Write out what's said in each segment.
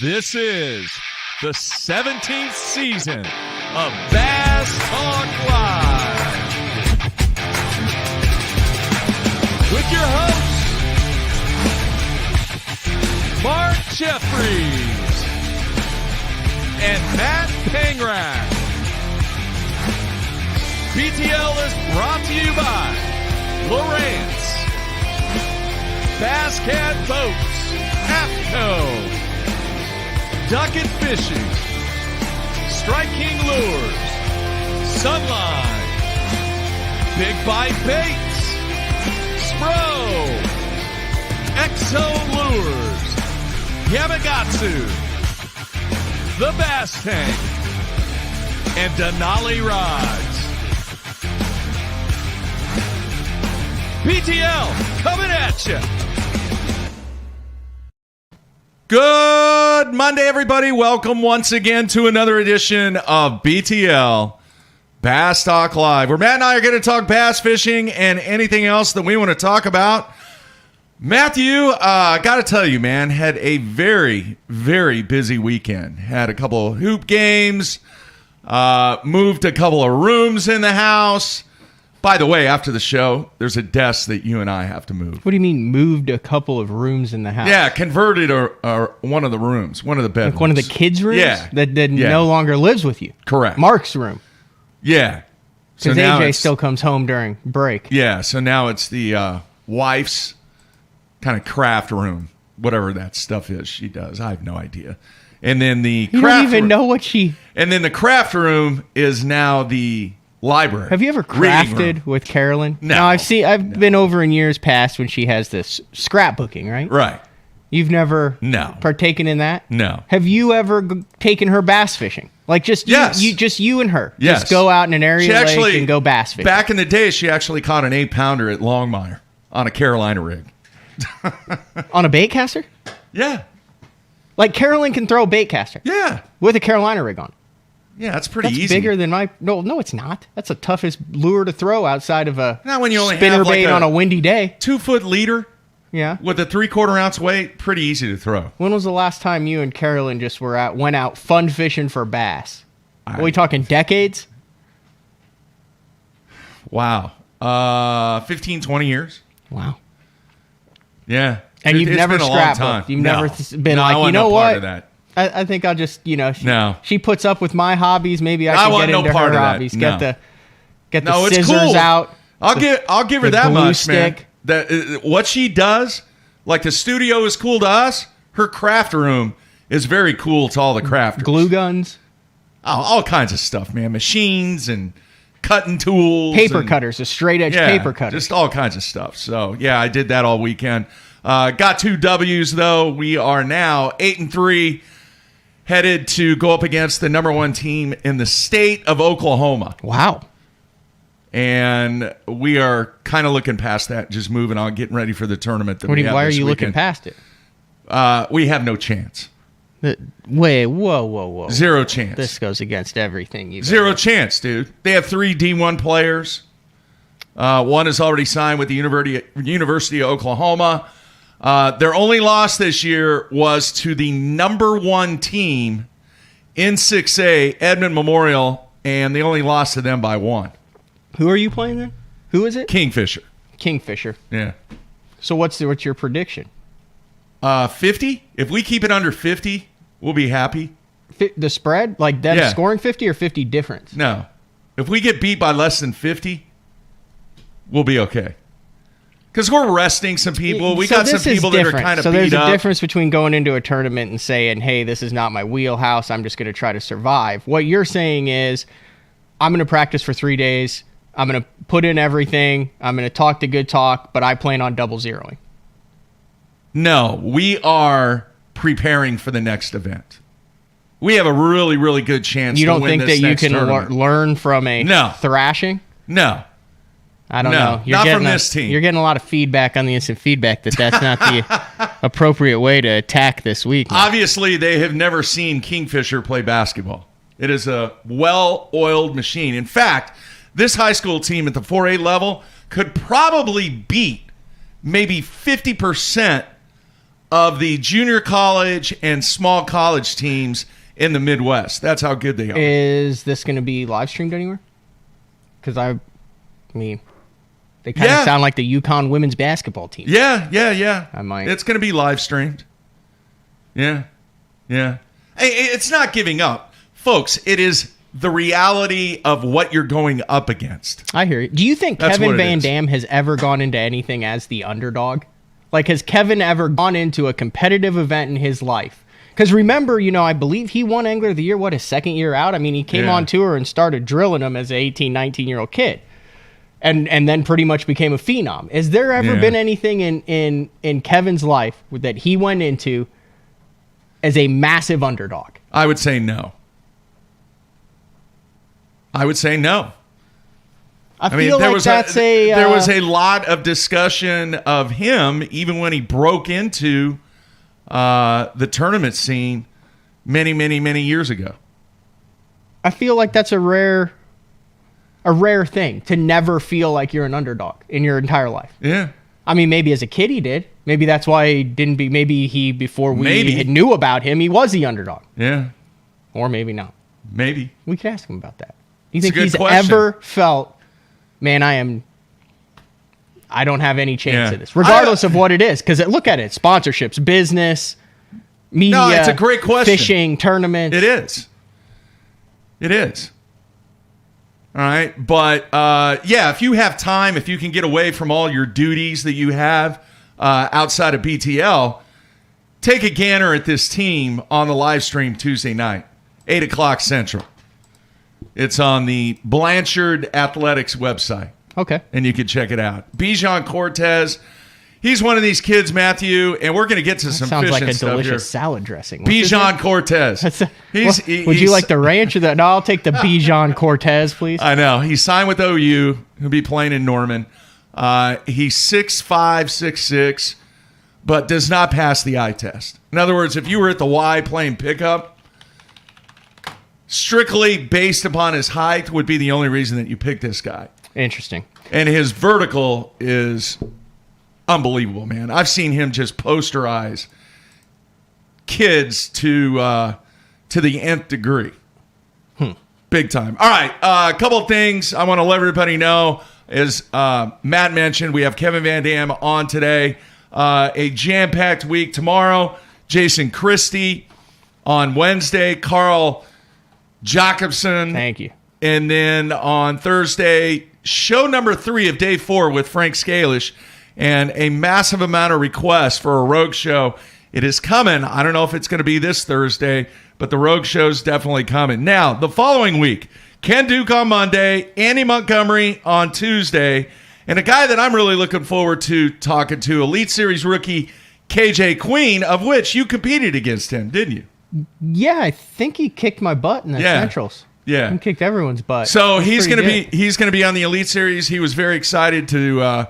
This is the 17th season of Bass Talk Live with your hosts, Mark Jeffries and Matt Pangrat. BTL is brought to you by Lawrence, Bass Cat Boats, AFCO, Duck and Fishing, Strike King Lures, Sunline, Big Bite Baits, Spro, Exo Lures, Yamagatsu, The Bass Tank, and Denali Rods. BTL coming at you. Good Monday, everybody. Welcome once again to another edition of BTL Bass Talk Live, where Matt and I are going to talk bass fishing and anything else that we want to talk about. Matthew, I got to tell you, man, had a very, very busy weekend. Had a couple of hoop games, moved a couple of rooms in the house. By the way, after the show, there's a desk that you and I have to move. What do you mean moved a couple of rooms in the house? Yeah, converted one of the rooms, one of the bedrooms. Like one of the kids' rooms? Yeah. That no longer lives with you? Correct. Mark's room. Yeah. Because AJ still comes home during break. Yeah, so now it's the wife's kind of craft room, whatever that stuff is she does. I have no idea. And then the You don't even know what she... And then the craft room is now the library. Have you ever crafted with Carolyn? No. I've been over in years past when she has this scrapbooking, right? Right. You've never No. partaken in that? No. Have you ever taken her bass fishing? Like just Yes. you and her. Yes. Just go out in an area She lake actually, and go bass fishing. back in the day, she actually caught an 8-pounder at Longmire on a Carolina rig. On a bait caster? Yeah. Like Carolyn can throw a bait caster Yeah. with a Carolina rig on. Yeah, that's pretty That's easy. bigger than my... No, it's not. That's the toughest lure to throw outside of a Not when you only spinner have like bait on a windy day. 2-foot leader Yeah. with a 3/4 ounce weight. Pretty easy to throw. When was the last time you and Carolyn just went out fun fishing for bass? Are we talking decades? Wow. 15, 20 years. Wow. Yeah. And you've It's never been a long time. scrapbooked. You've No. never been No, I like, you want know no part what? of that. I think I'll just, No. she puts up with my hobbies. Maybe I I can want get no into part her of that. hobbies. No. Get the No, it's scissors cool. out. I'll give her the that glue much, man. stick. That what she does, like the studio is cool to us. Her craft room is very cool to all the crafters. Glue guns. All kinds of stuff, man. Machines and cutting tools. Paper and, cutters. A straight edge yeah, paper cutter. just all kinds of stuff. So, yeah, I did that all weekend. Got 2 W's, though. We are now 8-3, headed to go up against the number 1 team in the state of Oklahoma. Wow. And we are kind of looking past that, just moving on, getting ready for the tournament. Why are you looking past it? We have no chance. Wait, whoa. Zero chance. This goes against everything you've Zero chance, dude. They have 3 D1 players. One is already signed with the University of Oklahoma. Their only loss this year was to the number 1 team in 6A, Edmond Memorial, and they only lost to them by 1. Who are you playing then? Who is it? Kingfisher. Yeah. So what's your prediction? 50? If we keep it under 50, we'll be happy. The spread? Like them Yeah. scoring 50 or 50 difference? No. If we get beat by less than 50, we'll be okay. Because we're resting some people. We got some people that are kind of beat up. So there's a difference between going into a tournament and saying, hey, this is not my wheelhouse. I'm just going to try to survive. What you're saying is, I'm going to practice for 3 days. I'm going to put in everything. I'm going to talk the good talk, but I plan on double zeroing. No, we are preparing for the next event. We have a really, really good chance to win this next tournament. You don't think that you can learn from a thrashing? No. I don't know. Not from this team. You're getting a lot of feedback on the instant feedback that's not the appropriate way to attack this week. Man. Obviously, they have never seen Kingfisher play basketball. It is a well-oiled machine. In fact, this high school team at the 4A level could probably beat maybe 50% of the junior college and small college teams in the Midwest. That's how good they are. Is this going to be live streamed anywhere? Because I mean, they kind of sound like the UConn women's basketball team. Yeah. I might. It's going to be live streamed. Yeah. Hey, it's not giving up. Folks, it is the reality of what you're going up against. I hear you. Do you think Kevin VanDam has ever gone into anything as the underdog? Like, has Kevin ever gone into a competitive event in his life? Because remember, I believe he won Angler of the Year, his second year out? I mean, he came on tour and started drilling them as an 18, 19-year-old kid. And then pretty much became a phenom. Has there ever been anything in Kevin's life that he went into as a massive underdog? I would say no. I feel like there was a lot of discussion of him even when he broke into the tournament scene many, many, many years ago. I feel like that's a rare thing to never feel like you're an underdog in your entire life. Yeah. I mean, maybe as a kid he did. Maybe that's why he didn't be. Maybe he, before we knew about him, he was the underdog. Yeah. Or maybe not. Maybe. We could ask him about that. Do you think he's ever felt, man, I don't have any chance of this, regardless of what it is? Because look at it, sponsorships, business, media. No, it's a great question. Fishing, tournaments. It is. All right. But, if you have time, if you can get away from all your duties that you have outside of BTL, take a gander at this team on the live stream Tuesday night, 8 o'clock Central. It's on the Blanchard Athletics website. Okay. And you can check it out. Bijan Cortez, he's one of these kids, Matthew, and we're going to get to some fishing stuff here. Sounds like a delicious salad dressing. Bijan Cortez. Would you like the ranch or the... No, I'll take the Bijan Cortez, please. I know. He signed with OU. He'll be playing in Norman. He's 6'5", 6'6", but does not pass the eye test. In other words, if you were at the Y playing pickup, strictly based upon his height would be the only reason that you pick this guy. Interesting. And his vertical is unbelievable, man. I've seen him just posterize kids to the nth degree. Big time. All right, a couple of things I want to let everybody know. As Matt mentioned, we have Kevin VanDam on today. A jam-packed week tomorrow. Jason Christie on Wednesday. Carl Jacobson. Thank you. And then on Thursday, show number 3 of day 4 with Frank Scalish, and a massive amount of requests for a Rogue show. It is coming. I don't know if it's going to be this Thursday, but the Rogue show is definitely coming. Now, the following week, Ken Duke on Monday, Andy Montgomery on Tuesday, and a guy that I'm really looking forward to talking to, Elite Series rookie KJ Queen, of which you competed against him, didn't you? Yeah, I think he kicked my butt in the Centrals. Yeah, he kicked everyone's butt. So he's going to be on the Elite Series. He was very excited to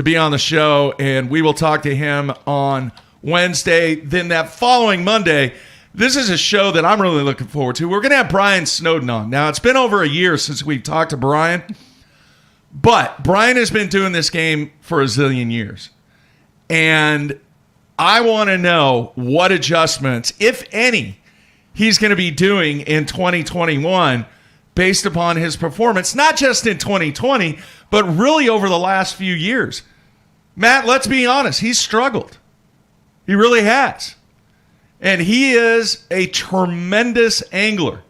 be on the show, and we will talk to him on Wednesday. Then that following Monday, this is a show that I'm really looking forward to. We're going to have Brian Snowden on. Now, it's been over a year since we've talked to Brian, but Brian has been doing this game for a zillion years, and I want to know what adjustments, if any, he's going to be doing in 2021 based upon his performance, not just in 2020, but really over the last few years. Matt, let's be honest. He's struggled. He really has. And he is a tremendous angler.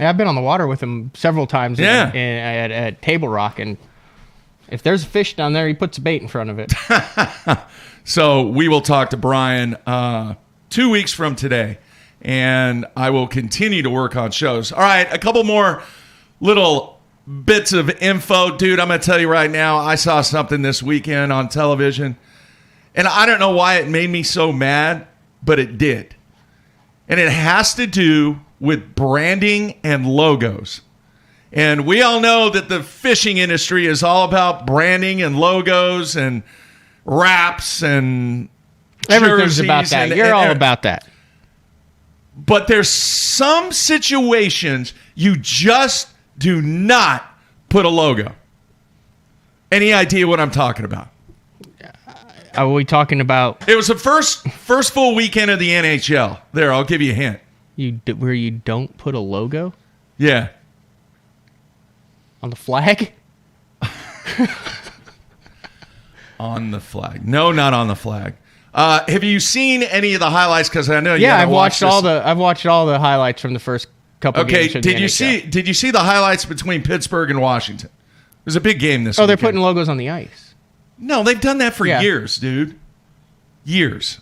Yeah, I've been on the water with him several times at Table Rock, and if there's a fish down there, he puts a bait in front of it. So we will talk to Brian 2 weeks from today, and I will continue to work on shows. All right, a couple more little bits of info. Dude, I'm going to tell you right now, I saw something this weekend on television, and I don't know why it made me so mad, but it did. And it has to do with branding and logos. And we all know that the fishing industry is all about branding and logos and wraps and everything's about that. You're all about that. But there's some situations you just do not put a logo. Any idea what I'm talking about? Are we talking about It was the first full weekend of the NHL. There, I'll give you a hint. where you don't put a logo Yeah. on the flag? On the flag. No, not on the flag. Have you seen any of the highlights? Because I know you Yeah, haven't I've watched all the highlights from the first couple Okay, games. Of the did you see the highlights between Pittsburgh and Washington? It was a big game this Oh, they're weekend. putting logos on the ice. No, they've done that for years, dude. Years.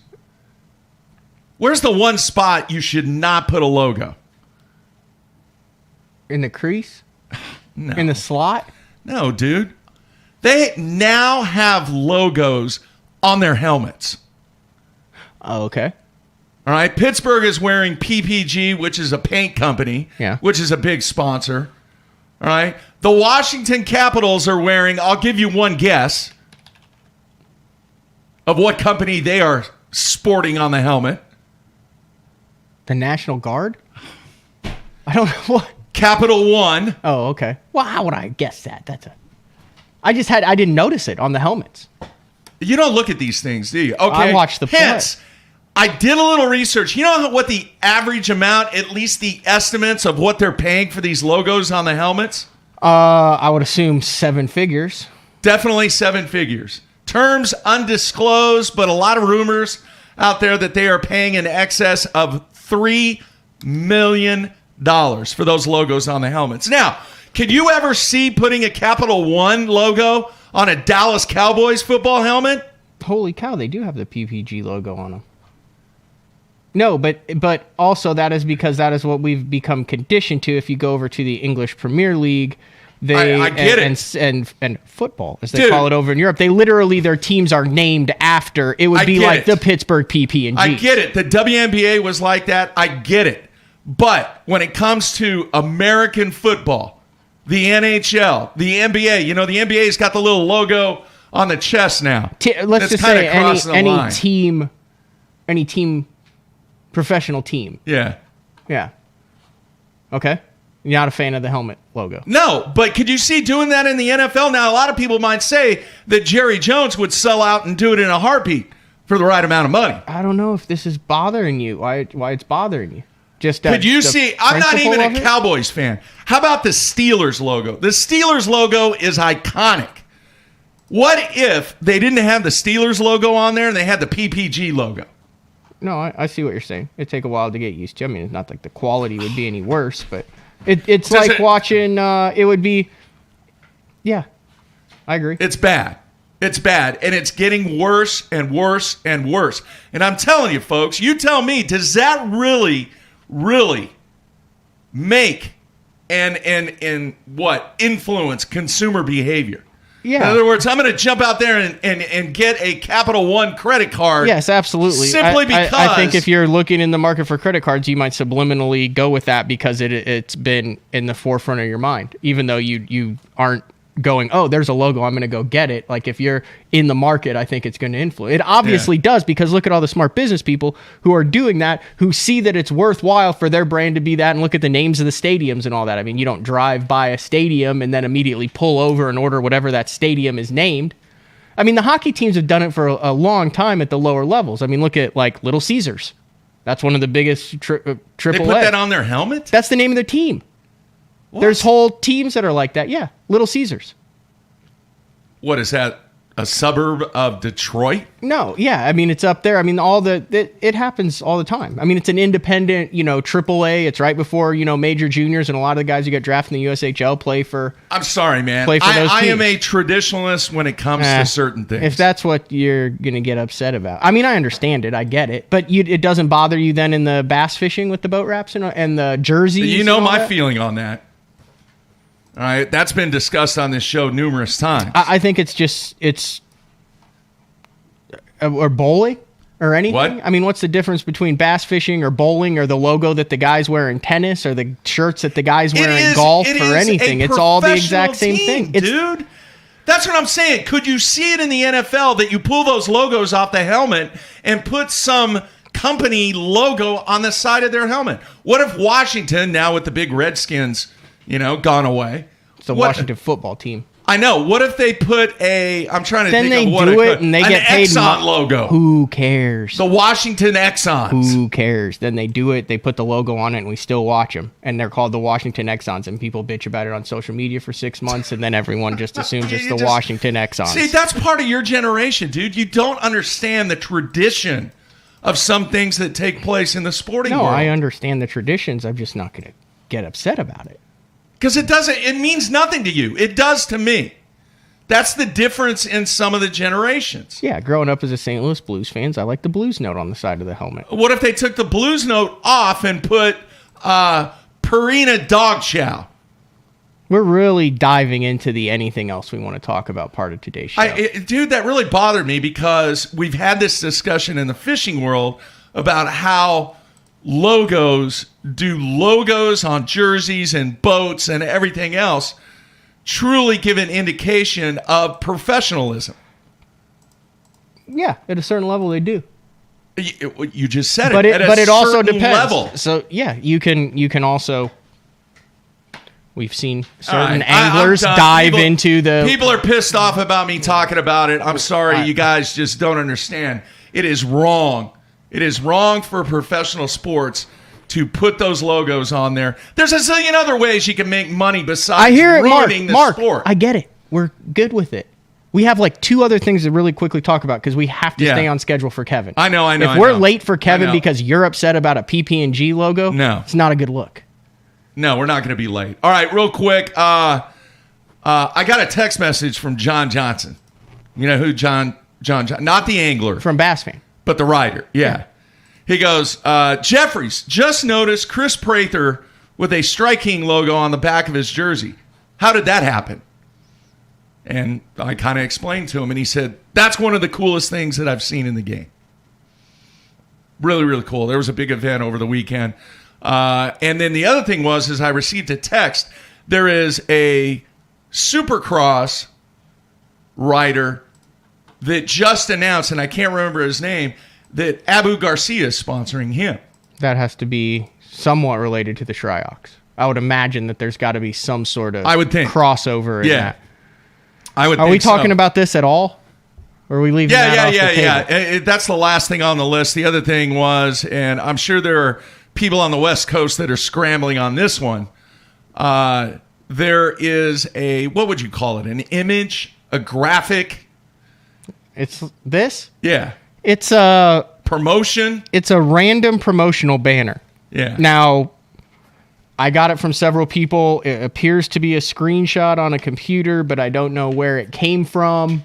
Where's the one spot you should not put a logo? In the crease? No. In the slot? No, dude. They now have logos on their helmets. Oh, okay. All right. Pittsburgh is wearing PPG, which is a paint company, which is a big sponsor. All right. The Washington Capitals are wearing, I'll give you one guess of what company they are sporting on the helmet. The National Guard? I don't know what. Capital One. Oh, okay. Well, how would I guess that? I didn't notice it on the helmets. You don't look at these things, do you? Okay. I watched the Hence, I did a little research. You know what the average amount, at least the estimates of what they're paying for these logos on the helmets? I would assume 7 figures. Definitely 7 figures. Terms undisclosed, but a lot of rumors out there that they are paying in excess of $3 million for those logos on the helmets. Now, can you ever see putting a Capital One logo on a Dallas Cowboys football helmet? Holy cow, they do have the PPG logo on them. No, but also that is because that is what we've become conditioned to. If you go over to the English Premier League, I get it. And football, as they call it over in Europe, they literally, their teams are named after. It would be like the Pittsburgh PP&G. I get it. The WNBA was like that. I get it. But when it comes to American football, the NHL, the NBA, you know, the NBA's got the little logo on the chest now. Let's just say any team, professional team. Yeah. Yeah. Okay. You're not a fan of the helmet logo. No, but could you see doing that in the NFL? Now, a lot of people might say that Jerry Jones would sell out and do it in a heartbeat for the right amount of money. I don't know if this is bothering you. Why it's bothering you? Just could you see? I'm not even a Cowboys fan. How about the Steelers logo? The Steelers logo is iconic. What if they didn't have the Steelers logo on there and they had the PPG logo? No, I see what you're saying. It'd take a while to get used to. I mean, it's not like the quality would be any worse, but it's like watching. It would be. Yeah, I agree. It's bad. It's bad, and it's getting worse and worse and worse. And I'm telling you, folks, you tell me, does that really make and what influence consumer behavior? Yeah. In other words, I'm going to jump out there and get a Capital One credit card. Yes, absolutely. Simply because I think if you're looking in the market for credit cards, you might subliminally go with that because it's been in the forefront of your mind, even though you aren't going, oh, there's a logo, I'm going to go get it. Like if you're in the market, I think it's going to influence. It obviously does, because look at all the smart business people who are doing that, who see that it's worthwhile for their brand to be that, and look at the names of the stadiums and all that. I mean, you don't drive by a stadium and then immediately pull over and order whatever that stadium is named. I mean, the hockey teams have done it for a long time at the lower levels. I mean, look at like Little Caesars. That's one of the biggest triple They put that on their helmet? That's the name of their team. What? There's whole teams that are like that. Yeah, Little Caesars. What is that? A suburb of Detroit? No, yeah. I mean, it's up there. I mean, it happens all the time. I mean, it's an independent, AAA. It's right before, major juniors, and a lot of the guys who get drafted in the USHL play for. I'm sorry, man. Play for those I teams. am a traditionalist when it comes to certain things. If that's what you're gonna get upset about, I mean, I understand it. I get it, but it doesn't bother you then in the bass fishing with the boat wraps and the jerseys. You know my feeling on that. All right, that's been discussed on this show numerous times. I think it's or bowling or anything. What? I mean, what's the difference between bass fishing or bowling, or the logo that the guys wear in tennis, or the shirts that the guys wear in golf, or anything? It's all the exact same thing, dude. That's what I'm saying. Could you see it in the NFL that you pull those logos off the helmet and put some company logo on the side of their helmet? What if Washington, now with the big Redskins, gone away? It's the Washington football team. I know. What if they put I'm trying to Then think they of what do it it could, and they an get paid Exxon logo. Who cares? The Washington Exxons. Who cares? Then they do it. They put the logo on it, and we still watch them. And they're called the Washington Exxons. And people bitch about it on social media for 6 months, and then everyone just assumes it's the Washington Exxons. See, that's part of your generation, dude. You don't understand the tradition of some things that take place in the sporting world. No, I understand the traditions. I'm just not going to get upset about it. Because it means nothing to you. It does to me. That's the difference in some of the generations. Yeah, growing up as a St. Louis Blues fans, I like the Blues note on the side of the helmet. What if they took the Blues note off and put Purina Dog Chow? We're really diving into the anything else we want to talk about part of today's show. Dude, that really bothered me because we've had this discussion in the fishing world about how logos on jerseys and boats and everything else truly give an indication of professionalism. Yeah, at a certain level they do. You just said but it. But it also depends. Level. So yeah, you can also. We've seen certain right, anglers dive into the. People are pissed off about me talking about it. I'm sorry, you guys just don't understand. It is wrong. It is wrong for professional sports to put those logos on there. There's a zillion other ways you can make money besides I hear it, ruining the sport. I get it. We're good with it. We have like two other things to really quickly talk about because we have to stay on schedule for Kevin. I know. If we're late for Kevin because you're upset about a PP&G logo, no, it's not a good look. No, we're not going to be late. All right, real quick. I got a text message from John Johnson. You know who John not the angler. From Bass Fan. But the writer, yeah. He goes, Jeffries, just noticed Chris Prather with a Strike King logo on the back of his jersey. How did that happen? And I kind of explained to him, and he said, that's one of the coolest things that I've seen in the game. Really, really cool. There was a big event over the weekend. And then the other thing was I received a text. There is a Supercross rider that just announced, and I can't remember his name, that Abu Garcia is sponsoring him. That has to be somewhat related to the Shryox. I would imagine that there's got to be some sort of crossover in that. Are we talking about this at all? Or are we leaving that off the table? Yeah. That's the last thing on the list. The other thing was, and I'm sure there are people on the West Coast that are scrambling on this one. There is what would you call it? An image? A graphic? It's this? Yeah. It's a promotion. It's a random promotional banner. Yeah. Now, I got it from several people. It appears to be a screenshot on a computer, but I don't know where it came from.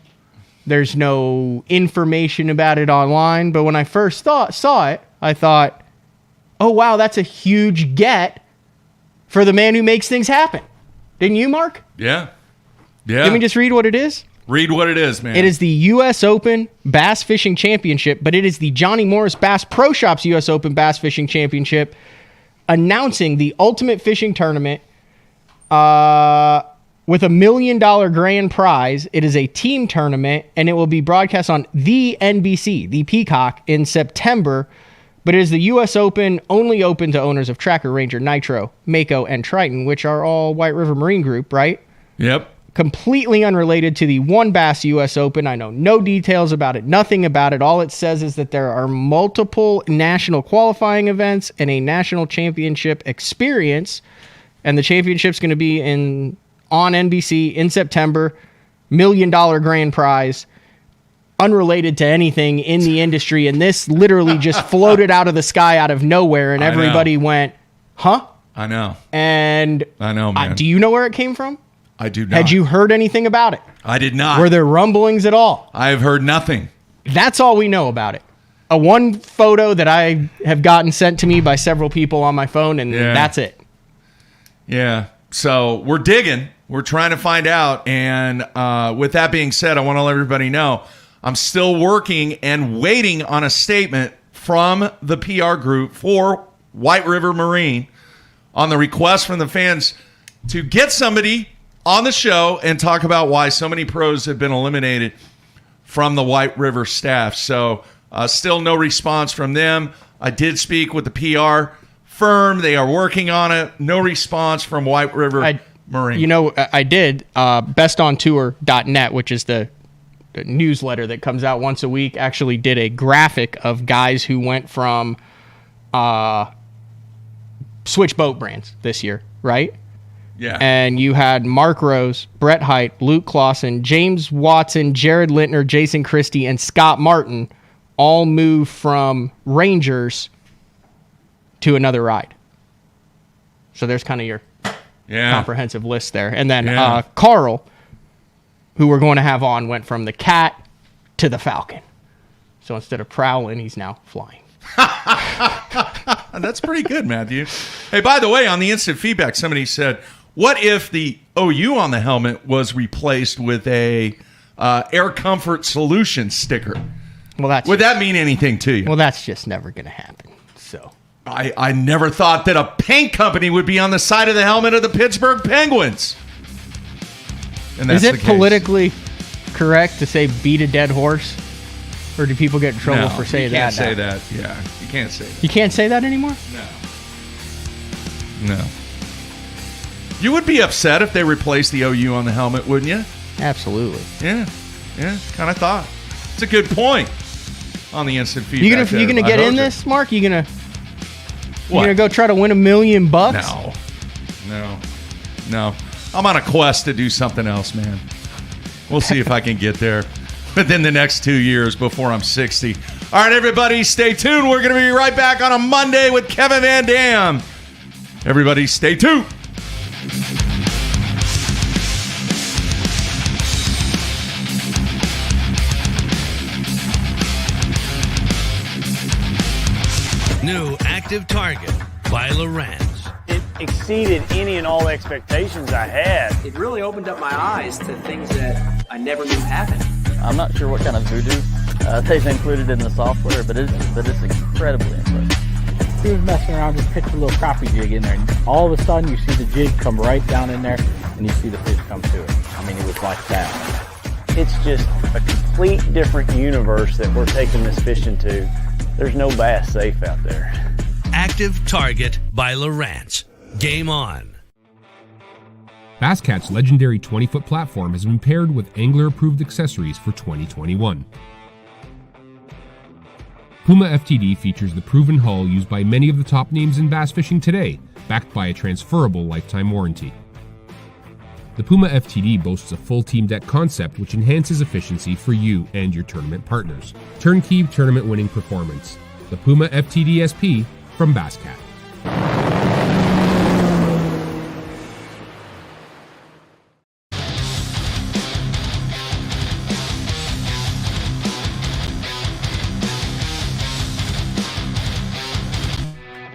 There's no information about it online. But when I first saw it, I thought, oh, wow, that's a huge get for the man who makes things happen. Didn't you, Mark? Yeah. Yeah. Let me just read what it is. Read what it is, man. It is the U.S. Open Bass Fishing Championship, but it is the Johnny Morris Bass Pro Shops U.S. Open Bass Fishing Championship, announcing the ultimate fishing tournament with $1 million grand prize. It is a team tournament, and it will be broadcast on the NBC, the Peacock, in September. But it is the U.S. Open, only open to owners of Tracker, Ranger, Nitro, Mako, and Triton, which are all White River Marine Group, right? Yep. Completely unrelated to the One Bass U.S. Open. I know no details about it, nothing about it. All it says is that there are multiple national qualifying events and a national championship experience. And the championship's going to be on NBC in September. $1 million grand prize. Unrelated to anything in the industry. And this literally just floated out of the sky out of nowhere. And everybody went, huh? I know. And I know, man. Do you know where it came from? I do not. Had you heard anything about it? I did not. Were there rumblings at all? I have heard nothing. That's all we know about it. A one photo that I have gotten sent to me by several people on my phone, and that's it. Yeah. So we're digging. We're trying to find out. And with that being said, I want to let everybody know I'm still working and waiting on a statement from the PR group for White River Marine on the request from the fans to get somebody on the show and talk about why so many pros have been eliminated from the White River staff. So still no response from them. I did speak with the PR firm. They are working on it. No response from White River Marine. You know, I did bestontour.net, which is the newsletter that comes out once a week, actually did a graphic of guys who went from switch boat brands this year, right? Yeah. And you had Mark Rose, Brett Hite, Luke Clausen, James Watson, Jared Littner, Jason Christie, and Scott Martin all move from Rangers to another ride. So there's kind of your comprehensive list there. And then Carl, who we're going to have on, went from the Cat to the Falcon. So instead of prowling, he's now flying. That's pretty good, Matthew. Hey, by the way, on the instant feedback, somebody said, what if the OU on the helmet was replaced with a Air Comfort Solution sticker? Well, would that mean anything to you? Well, that's just never going to happen. So I never thought that a paint company would be on the side of the helmet of the Pittsburgh Penguins. And that's Is it politically correct to say beat a dead horse? Or do people get in trouble for saying that? You can't say that. Yeah, you can't say that. You can't say that anymore? No. You would be upset if they replaced the OU on the helmet, wouldn't you? Absolutely. Yeah, kind of thought. It's a good point on the instant feedback. You gonna get in this, Mark? You gonna go try to win $1 million? No. I'm on a quest to do something else, man. We'll see if I can get there within the next 2 years before I'm 60. All right, everybody, stay tuned. We're going to be right back on a Monday with Kevin VanDam. Everybody, stay tuned. New active target by Lowrance. It exceeded any and all expectations I had. It really opened up my eyes to things that I never knew happened. I'm not sure what kind of voodoo they've included in the software, but it's incredibly impressive. He was messing around, just pitched a little crappie jig in there, and all of a sudden you see the jig come right down in there, and you see the fish come to it. I mean, it was like that. It's just a complete different universe that we're taking this fishing to. There's no bass safe out there. Active target by Lowrance. Game on. BassCat's legendary 20-foot platform has been paired with angler-approved accessories for 2021. Puma FTD features the proven hull used by many of the top names in bass fishing today, backed by a transferable lifetime warranty. The Puma FTD boasts a full team deck concept which enhances efficiency for you and your tournament partners. Turnkey tournament-winning performance. The Puma FTD SP from BassCat.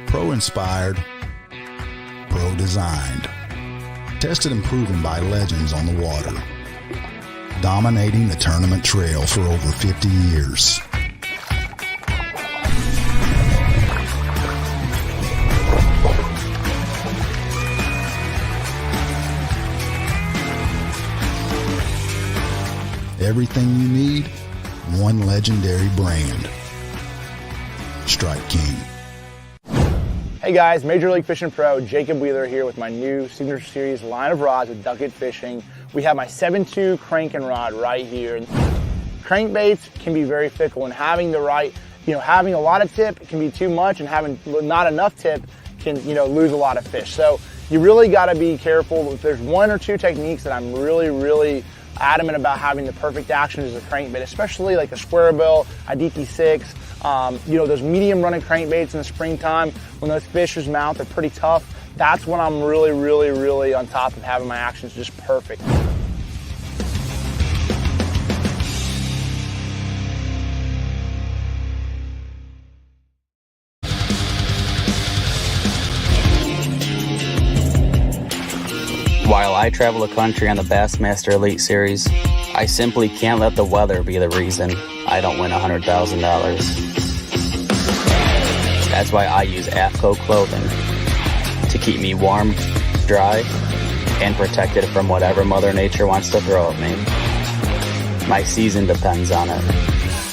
Pro-inspired, pro-designed. Tested and proven by legends on the water. Dominating the tournament trail for over 50 years. Everything you need, one legendary brand. Strike King. Hey guys, Major League Fishing Pro Jacob Wheeler here with my new Signature Series line of rods with Duckett Fishing. We have my 7.2 cranking rod right here. Crankbaits can be very fickle, and having the right, having a lot of tip can be too much, and having not enough tip can, lose a lot of fish. So you really got to be careful. If there's one or two techniques that I'm really adamant about having the perfect action is a crankbait, especially like a square bill, a DT6. Those medium running crankbaits in the springtime, when those fish's mouth are pretty tough, that's when I'm really on top of having my actions just perfect. While I travel the country on the Bassmaster Elite Series, I simply can't let the weather be the reason I don't win $100,000. That's why I use AFCO clothing to keep me warm, dry, and protected from whatever Mother Nature wants to throw at me. My season depends on it.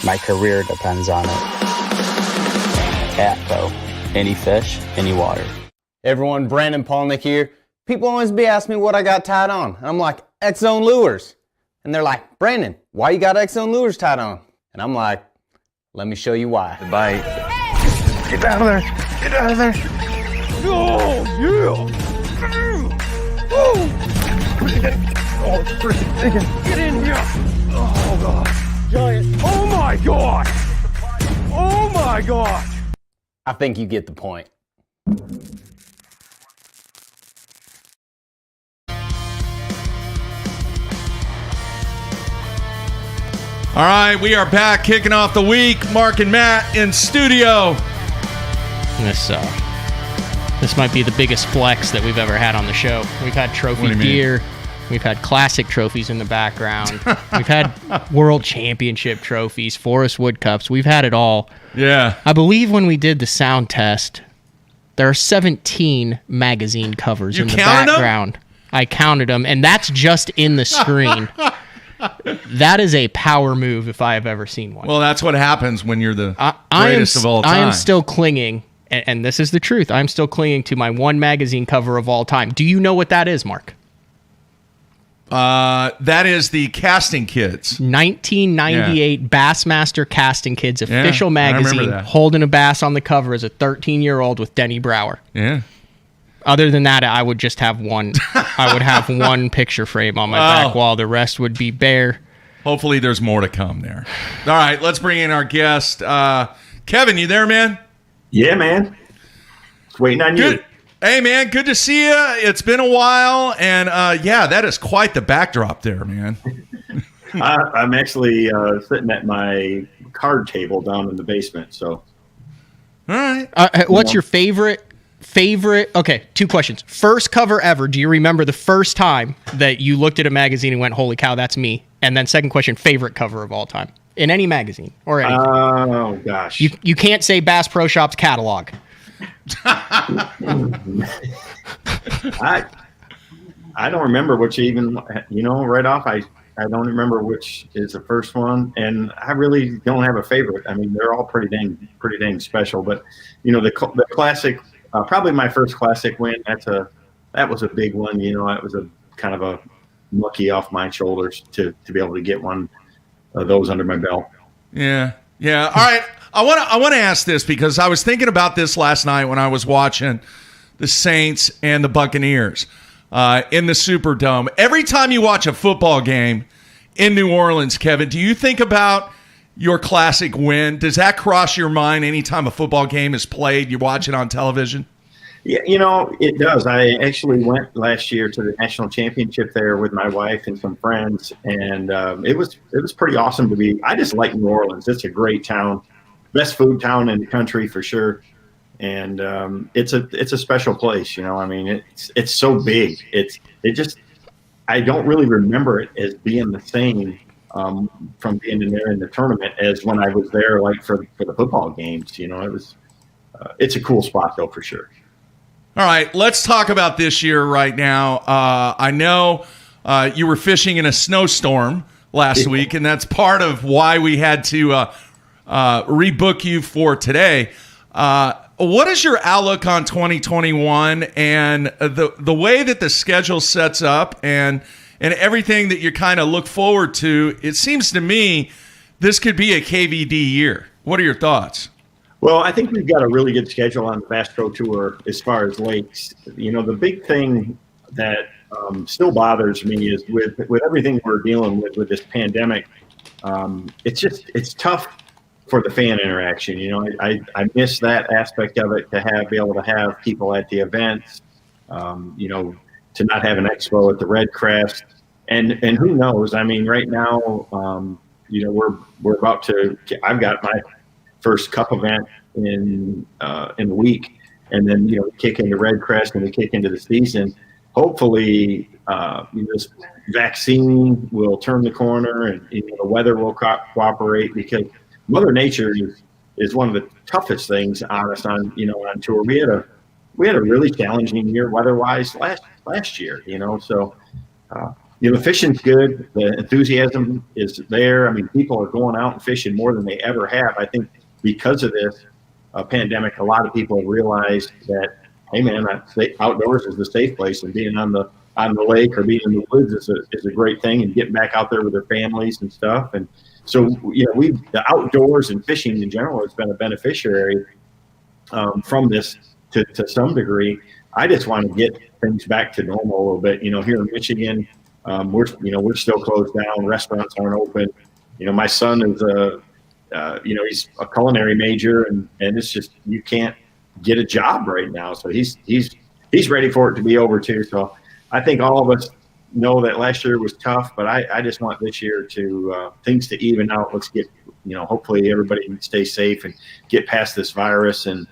My career depends on it. AFCO. Any fish, any water. Hey everyone, Brandon Palnick here. people always be asking me what I got tied on. And I'm like, X-Zone lures. And they're like, Brandon, why you got X-Zone lures tied on? And I'm like, let me show you why. The bite. Get out of there. Get out of there. Oh, yeah. Oh, it's freaking thinking. Get in here. Oh, God. Giant. Oh, my God. Oh, my God. I think you get the point. All right, we are back, kicking off the week. Mark and Matt in studio. This might be the biggest flex that we've ever had on the show. We've had trophy gear. We've had classic trophies in the background. We've had world championship trophies, Forest Wood Cups. We've had it all. Yeah. I believe when we did the sound test, there are 17 magazine covers in the background. I counted them, and that's just in the screen. That is a power move if I have ever seen one. Well, that's what happens when you're the greatest of all time. I am still clinging, and this is the truth. I'm still clinging to my one magazine cover of all time. Do you know what that is, Mark? That is the Casting Kids. 1998 Bassmaster Casting Kids official magazine, holding a bass on the cover as a 13-year-old with Denny Brower. Yeah. Other than that, I would just have one. I would have one picture frame on my back wall. The rest would be bare. Hopefully there's more to come there. All right, let's bring in our guest. Kevin, you there, man? Yeah, man. Just waiting on you. Hey, man, good to see you. It's been a while, and that is quite the backdrop there, man. I'm actually sitting at my card table down in the basement. So, all right. What's your favorite? Okay, two questions. First cover ever. Do you remember the first time that you looked at a magazine and went, "Holy cow, that's me"? And then second question, favorite cover of all time in any magazine or anything. Oh gosh, you can't say Bass Pro Shop's catalog. I don't remember which even, right off. I don't remember which is the first one, and I really don't have a favorite. I mean, they're all pretty dang special. But the classic, probably my first classic win. That was a big one. It was a kind of a monkey off my shoulders to be able to get one of those under my belt. Yeah. All right. I want to ask this because I was thinking about this last night when I was watching the Saints and the Buccaneers in the Superdome. Every time you watch a football game in New Orleans, Kevin, do you think about your classic win? Does that cross your mind anytime a football game is played, you watch it on television? Yeah, it does. I actually went last year to the national championship there with my wife and some friends, and it was pretty awesome to be. I just like New Orleans. It's a great town, best food town in the country for sure, and it's a special place. I mean, it's so big. I don't really remember it as being the same from being in there in the tournament as when I was there, like for the football games. It's a cool spot though for sure. All right, let's talk about this year right now. I know you were fishing in a snowstorm last week, and that's part of why we had to rebook you for today. What is your outlook on 2021 and the way that the schedule sets up and everything that you kind of look forward to? It seems to me this could be a KVD year. What are your thoughts? Well, I think we've got a really good schedule on the Bass Pro Tour as far as lakes. The big thing that still bothers me is with everything we're dealing with this pandemic, it's tough for the fan interaction. I miss that aspect of it, to be able to have people at the events, to not have an expo at the Red Crest. And who knows? I mean, right now, we're about to, I've got my first cup event in the week, and then we kick into Red Crest and we kick into the season. Hopefully, this vaccine will turn the corner and the weather will cooperate, because Mother Nature is one of the toughest things on us on tour. We had a really challenging year weather-wise last year. So the fishing's good. The enthusiasm is there. I mean, people are going out and fishing more than they ever have. I think because of this pandemic, a lot of people have realized that hey man, outdoors is the safe place, and being on the lake or being in the woods is a great thing, and getting back out there with their families and stuff. And so, the outdoors and fishing in general has been a beneficiary from this to some degree. I just want to get things back to normal a little bit. Here in Michigan, we're still closed down. Restaurants aren't open. My son is he's a culinary major, and it's just, you can't get a job right now. So he's ready for it to be over too. So I think all of us know that last year was tough, but I just want this year to things to even out. Let's get, hopefully everybody can stay safe and get past this virus and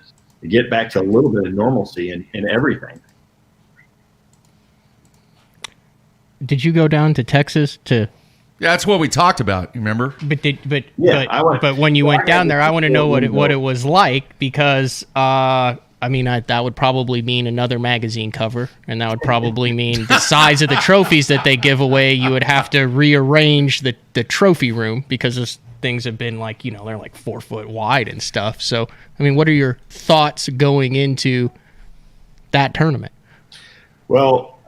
get back to a little bit of normalcy in everything. Did you go down to Texas to? Yeah, that's what we talked about. You remember? But when you went down there, I want to know what it was like, because that would probably mean another magazine cover, and that would probably mean the size of the trophies that they give away. You would have to rearrange the trophy room, because those things have been like, they're like 4 foot wide and stuff. So, what are your thoughts going into that tournament? Well,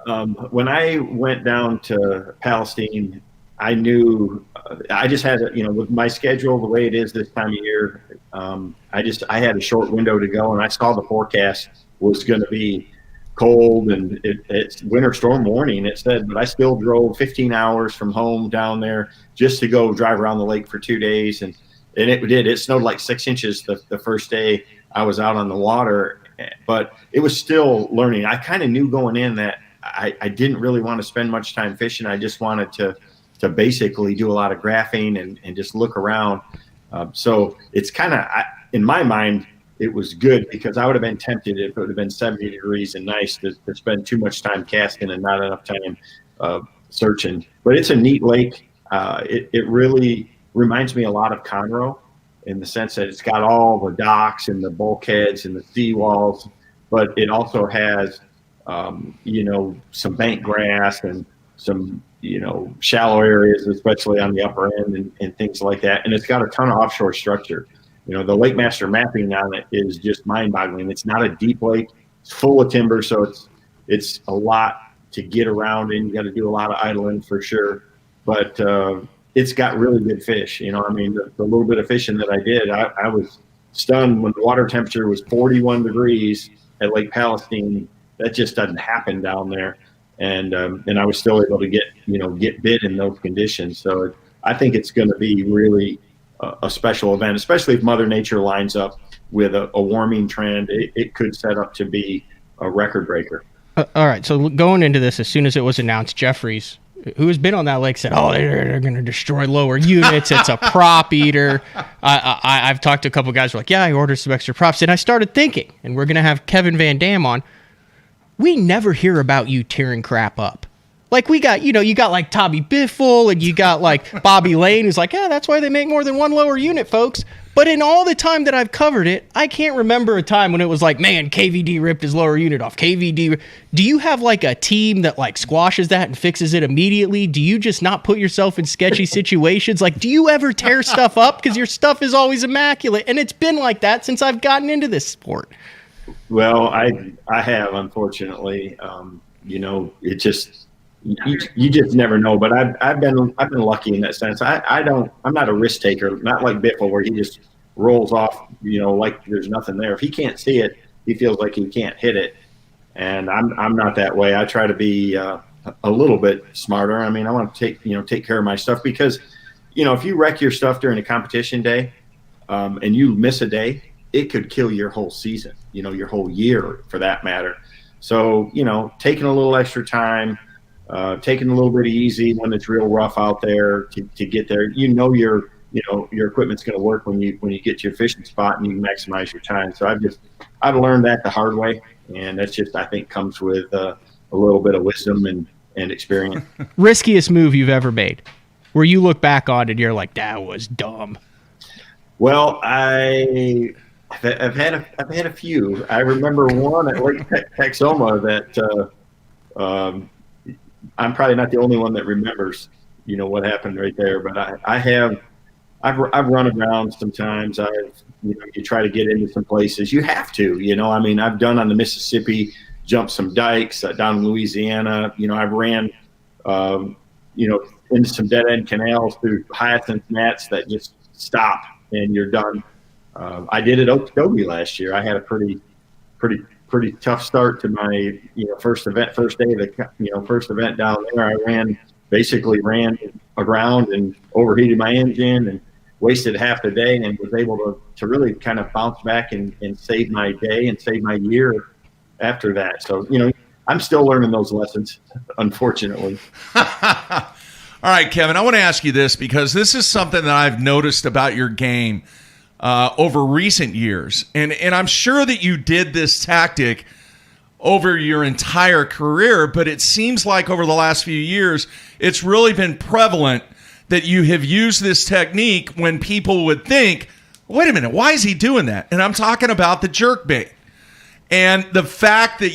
when I went down to Palestine, I knew I just had, with my schedule the way it is this time of year, I had a short window to go, and I saw the forecast was going to be cold, and it's winter storm warning, it said, but I still drove 15 hours from home down there just to go drive around the lake for 2 days. And it did. It snowed like 6 inches the first day I was out on the water, but it was still learning. I kind of knew going in that I didn't really want to spend much time fishing. I just wanted to basically do a lot of graphing and just look around. So it's kind of, in my mind, it was good, because I would have been tempted if it would have been 70 degrees and nice to spend too much time casting and not enough time searching. But it's a neat lake. It really reminds me a lot of Conroe, in the sense that it's got all the docks and the bulkheads and the seawalls, but it also has, some bank grass and some, shallow areas, especially on the upper end and things like that. And it's got a ton of offshore structure. The Lake Master mapping on it is just mind-boggling. It's not a deep lake. It's full of timber, so it's a lot to get around in. You got to do a lot of idling for sure. But it's got really good fish. The little bit of fishing that I did, I was stunned when the water temperature was 41 degrees at Lake Palestine. That just doesn't happen down there. And I was still able to get bit in those conditions. So I think it's going to be really a special event, especially if Mother Nature lines up with a warming trend. It could set up to be a record breaker. All right. So going into this, as soon as it was announced, Jeffries, who has been on that lake, said, they're going to destroy lower units. It's a prop eater. I've talked to a couple guys who are like, yeah, I ordered some extra props. And I started thinking, and we're going to have Kevin VanDam on, we never hear about you tearing crap up. Like, we got, you got like Tommy Biffle, and you got like Bobby Lane, who's like, that's why they make more than one lower unit, folks. But in all the time that I've covered it, I can't remember a time when it was like, man, KVD ripped his lower unit off. KVD. Do you have like a team that like squashes that and fixes it immediately? Do you just not put yourself in sketchy situations? Like, do you ever tear stuff up? Because your stuff is always immaculate. And it's been like that since I've gotten into this sport. Well, I have, unfortunately. It just, you just never know. But I've been lucky in that sense. I'm not a risk taker, not like Biffle, where he just rolls off, like there's nothing there. If he can't see it, he feels like he can't hit it. And I'm not that way. I try to be a little bit smarter. I want to take care of my stuff, because, if you wreck your stuff during a competition day, and you miss a day, it could kill your whole season, your whole year for that matter. So, taking a little extra time, taking a little bit easy when it's real rough out there to get there. Your equipment's going to work when you get to your fishing spot, and you can maximize your time. So I've learned that the hard way, and that's just, I think, comes with a little bit of wisdom and experience. Riskiest move you've ever made, where you look back on it and you're like, that was dumb? Well, I've had a few. I remember one at Lake Texoma that I'm probably not the only one that remembers, what happened right there. But I've run around sometimes. I've you try to get into some places. You have to, I mean, I've done on the Mississippi, jumped some dikes down in Louisiana. I've ran, into some dead end canals through hyacinth mats that just stop and you're done. I did it at Okeechobee last year. I had a pretty tough start to my first day of the first event down there. I basically ran aground and overheated my engine and wasted half the day, and was able to really kind of bounce back and save my day and save my year after that. So I'm still learning those lessons, unfortunately. All right, Kevin, I want to ask you this, because this is something that I've noticed about your game over recent years. And I'm sure that you did this tactic over your entire career, but it seems like over the last few years, it's really been prevalent that you have used this technique when people would think, wait a minute, why is he doing that? And I'm talking about the jerkbait. And the fact that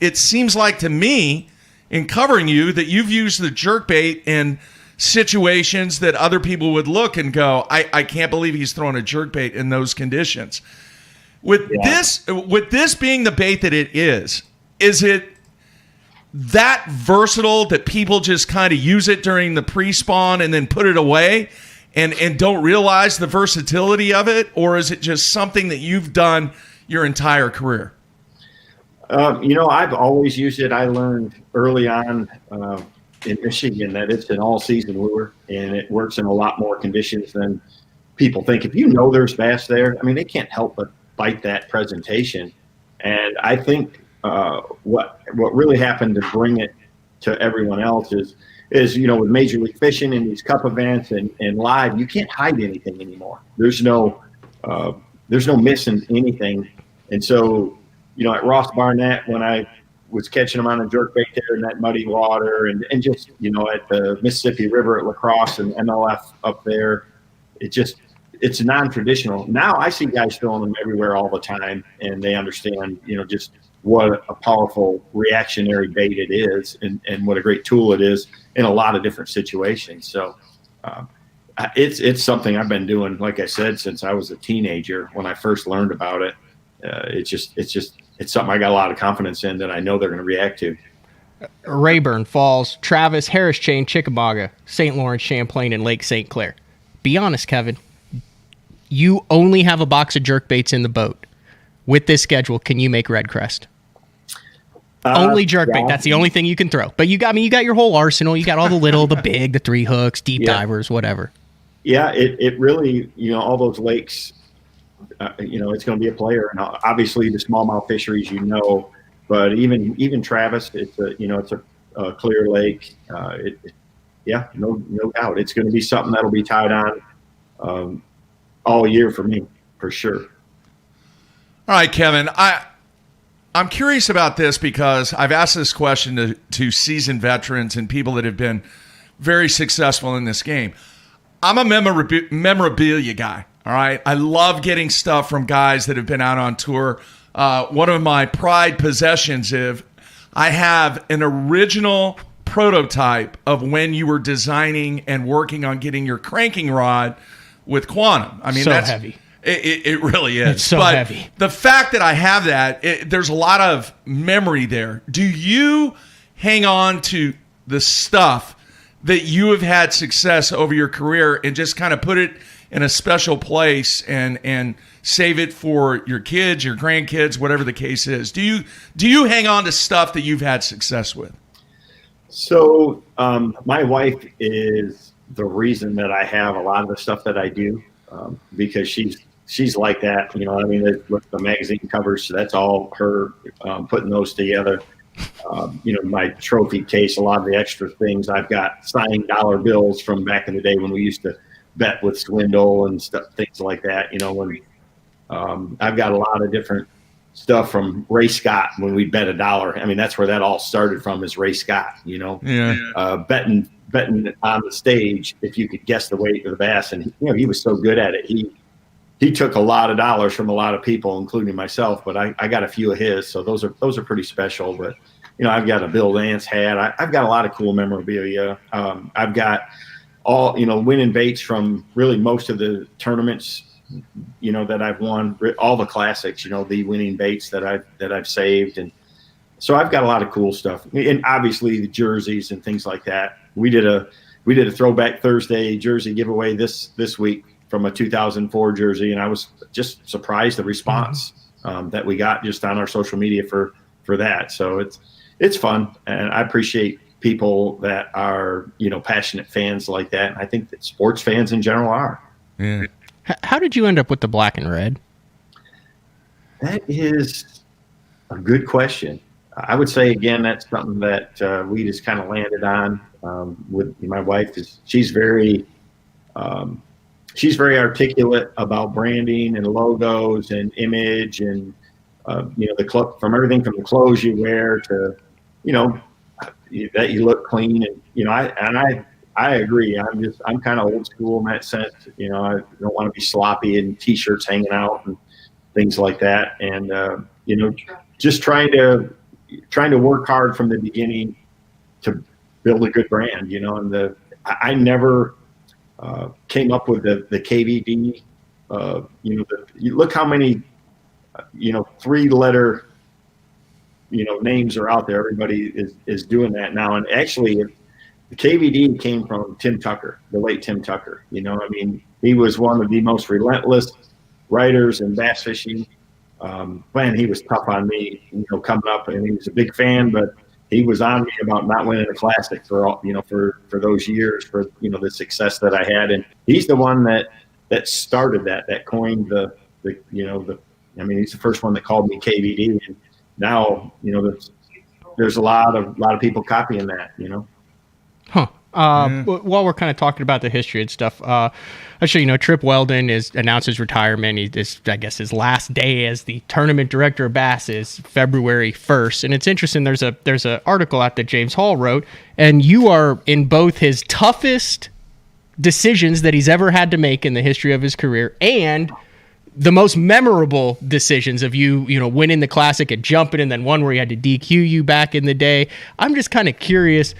it seems like to me, in covering you, that you've used the jerkbait in situations that other people would look and go, I can't believe he's throwing a jerkbait in those conditions. With this being the bait that it is it that versatile that people just kind of use it during the pre-spawn and then put it away and don't realize the versatility of it? Or is it just something that you've done your entire career? I've always used it. I learned early on in Michigan that it's an all-season lure, and it works in a lot more conditions than people think. If there's bass there, I mean, they can't help but bite that presentation. And I think what really happened to bring it to everyone else is with Major League Fishing and these cup events and live, you can't hide anything anymore. There's no missing anything. And so, at Ross Barnett, when I was catching them on a jerkbait there in that muddy water, and just, at the Mississippi River at La Crosse and MLF up there, it's non-traditional. Now I see guys throwing them everywhere all the time, and they understand, just what a powerful reactionary bait it is, and what a great tool it is in a lot of different situations. So it's something I've been doing, like I said, since I was a teenager when I first learned about it. It's something I got a lot of confidence in that I know they're going to react to. Rayburn, Falls, Travis, Harris Chain, Chickamauga, St. Lawrence, Champlain, and Lake St. Clair. Be honest, Kevin. You only have a box of jerkbaits in the boat. With this schedule, can you make Red Crest? Only jerkbait. Yeah. That's the only thing you can throw. But you got your whole arsenal. You got all the little, the big, the 3 hooks, deep divers, whatever. Yeah, it really, all those lakes, it's going to be a player. And obviously the smallmouth fisheries, but even Travis, it's a clear lake. No doubt. It's going to be something that'll be tied on all year for me, for sure. All right, Kevin, I'm curious about this because I've asked this question to seasoned veterans and people that have been very successful in this game. I'm a memorabilia guy. All right. I love getting stuff from guys that have been out on tour. One of my pride possessions is I have an original prototype of when you were designing and working on getting your cranking rod with Quantum. I mean, that's heavy. It really is. It's so heavy. The fact that I have that, there's a lot of memory there. Do you hang on to the stuff that you have had success over your career and just kind of put it in a special place and save it for your kids, your grandkids, whatever the case is? Do you hang on to stuff that you've had success with? So my wife is the reason that I have a lot of the stuff that I do, because she's like that. The magazine covers, so that's all her putting those together. My trophy case, a lot of the extra things. I've got signed dollar bills from back in the day when we used to bet with Swindle and stuff, things like that. I've got a lot of different stuff from Ray Scott when we bet $1. I mean, that's where that all started from, is Ray Scott, betting on the stage if you could guess the weight of the bass. And, he was so good at it. He took a lot of dollars from a lot of people, including myself, but I got a few of his. So those are pretty special. But, I've got a Bill Lance hat. I've got a lot of cool memorabilia. I've got all, winning baits from really most of the tournaments that I've won, all the classics, the winning baits that I've saved. And so I've got a lot of cool stuff, and obviously the jerseys and things like that. We did a Throwback Thursday jersey giveaway this week from a 2004 jersey, and I was just surprised the response that we got just on our social media for that. So it's fun, and I appreciate people that are passionate fans like that. And I think that sports fans in general are. Yeah. How did you end up with the black and red? That is a good question. I would say, again, that's something that we just kind of landed on with my wife. She's very articulate about branding and logos and image and from everything from the clothes you wear to that you look clean, and I agree. I'm kind of old school in that sense. I don't want to be sloppy and t-shirts hanging out and things like that, and just trying to work hard from the beginning to build a good brand, and I never came up with the KVD, look how many, 3-letter, names are out there. Everybody is doing that now. And actually the KVD came from Tim Tucker, the late Tim Tucker. He was one of the most relentless writers in bass fishing. Man, he was tough on me, coming up, and he was a big fan, but he was on me about not winning a classic for those years, for the success that I had. And he's the one that started that coined he's the first one that called me KVD. And now, there's a lot of people copying that, Huh. While we're kind of talking about the history and stuff, actually, Trip Weldon announced his retirement. I guess his last day as the tournament director of bass is February 1st. And it's interesting. There's a article out that James Hall wrote, and you are in both his toughest decisions that he's ever had to make in the history of his career and the most memorable decisions of you winning the classic and jumping, and then one where he had to DQ you back in the day. I'm just kind of curious.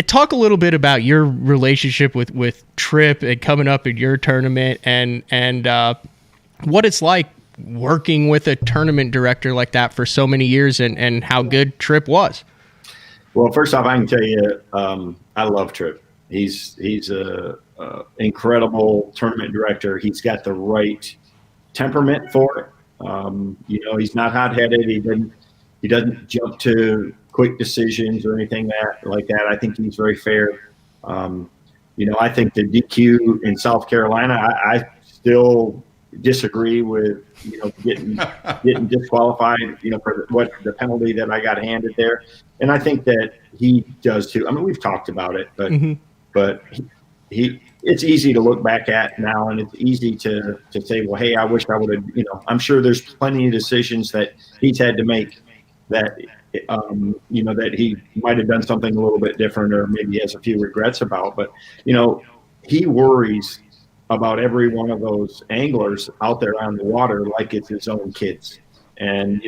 Talk a little bit about your relationship with Trip and coming up in your tournament, and what it's like working with a tournament director like that for so many years, and how good Trip was. Well, first off, I can tell you, I love Trip. He's a incredible tournament director. He's got the right temperament for it. He's not hot-headed. He doesn't jump to quick decisions or anything like that. I think he's very fair. I think the DQ in South Carolina, I still disagree with, getting disqualified, for what the penalty that I got handed there. And I think that he does too. I mean, we've talked about it, but it's easy to look back at now, and it's easy to say, well, hey, I wish I would have, I'm sure there's plenty of decisions that he's had to make that, that he might have done something a little bit different, or maybe has a few regrets about. But, he worries about every one of those anglers out there on the water like it's his own kids. And,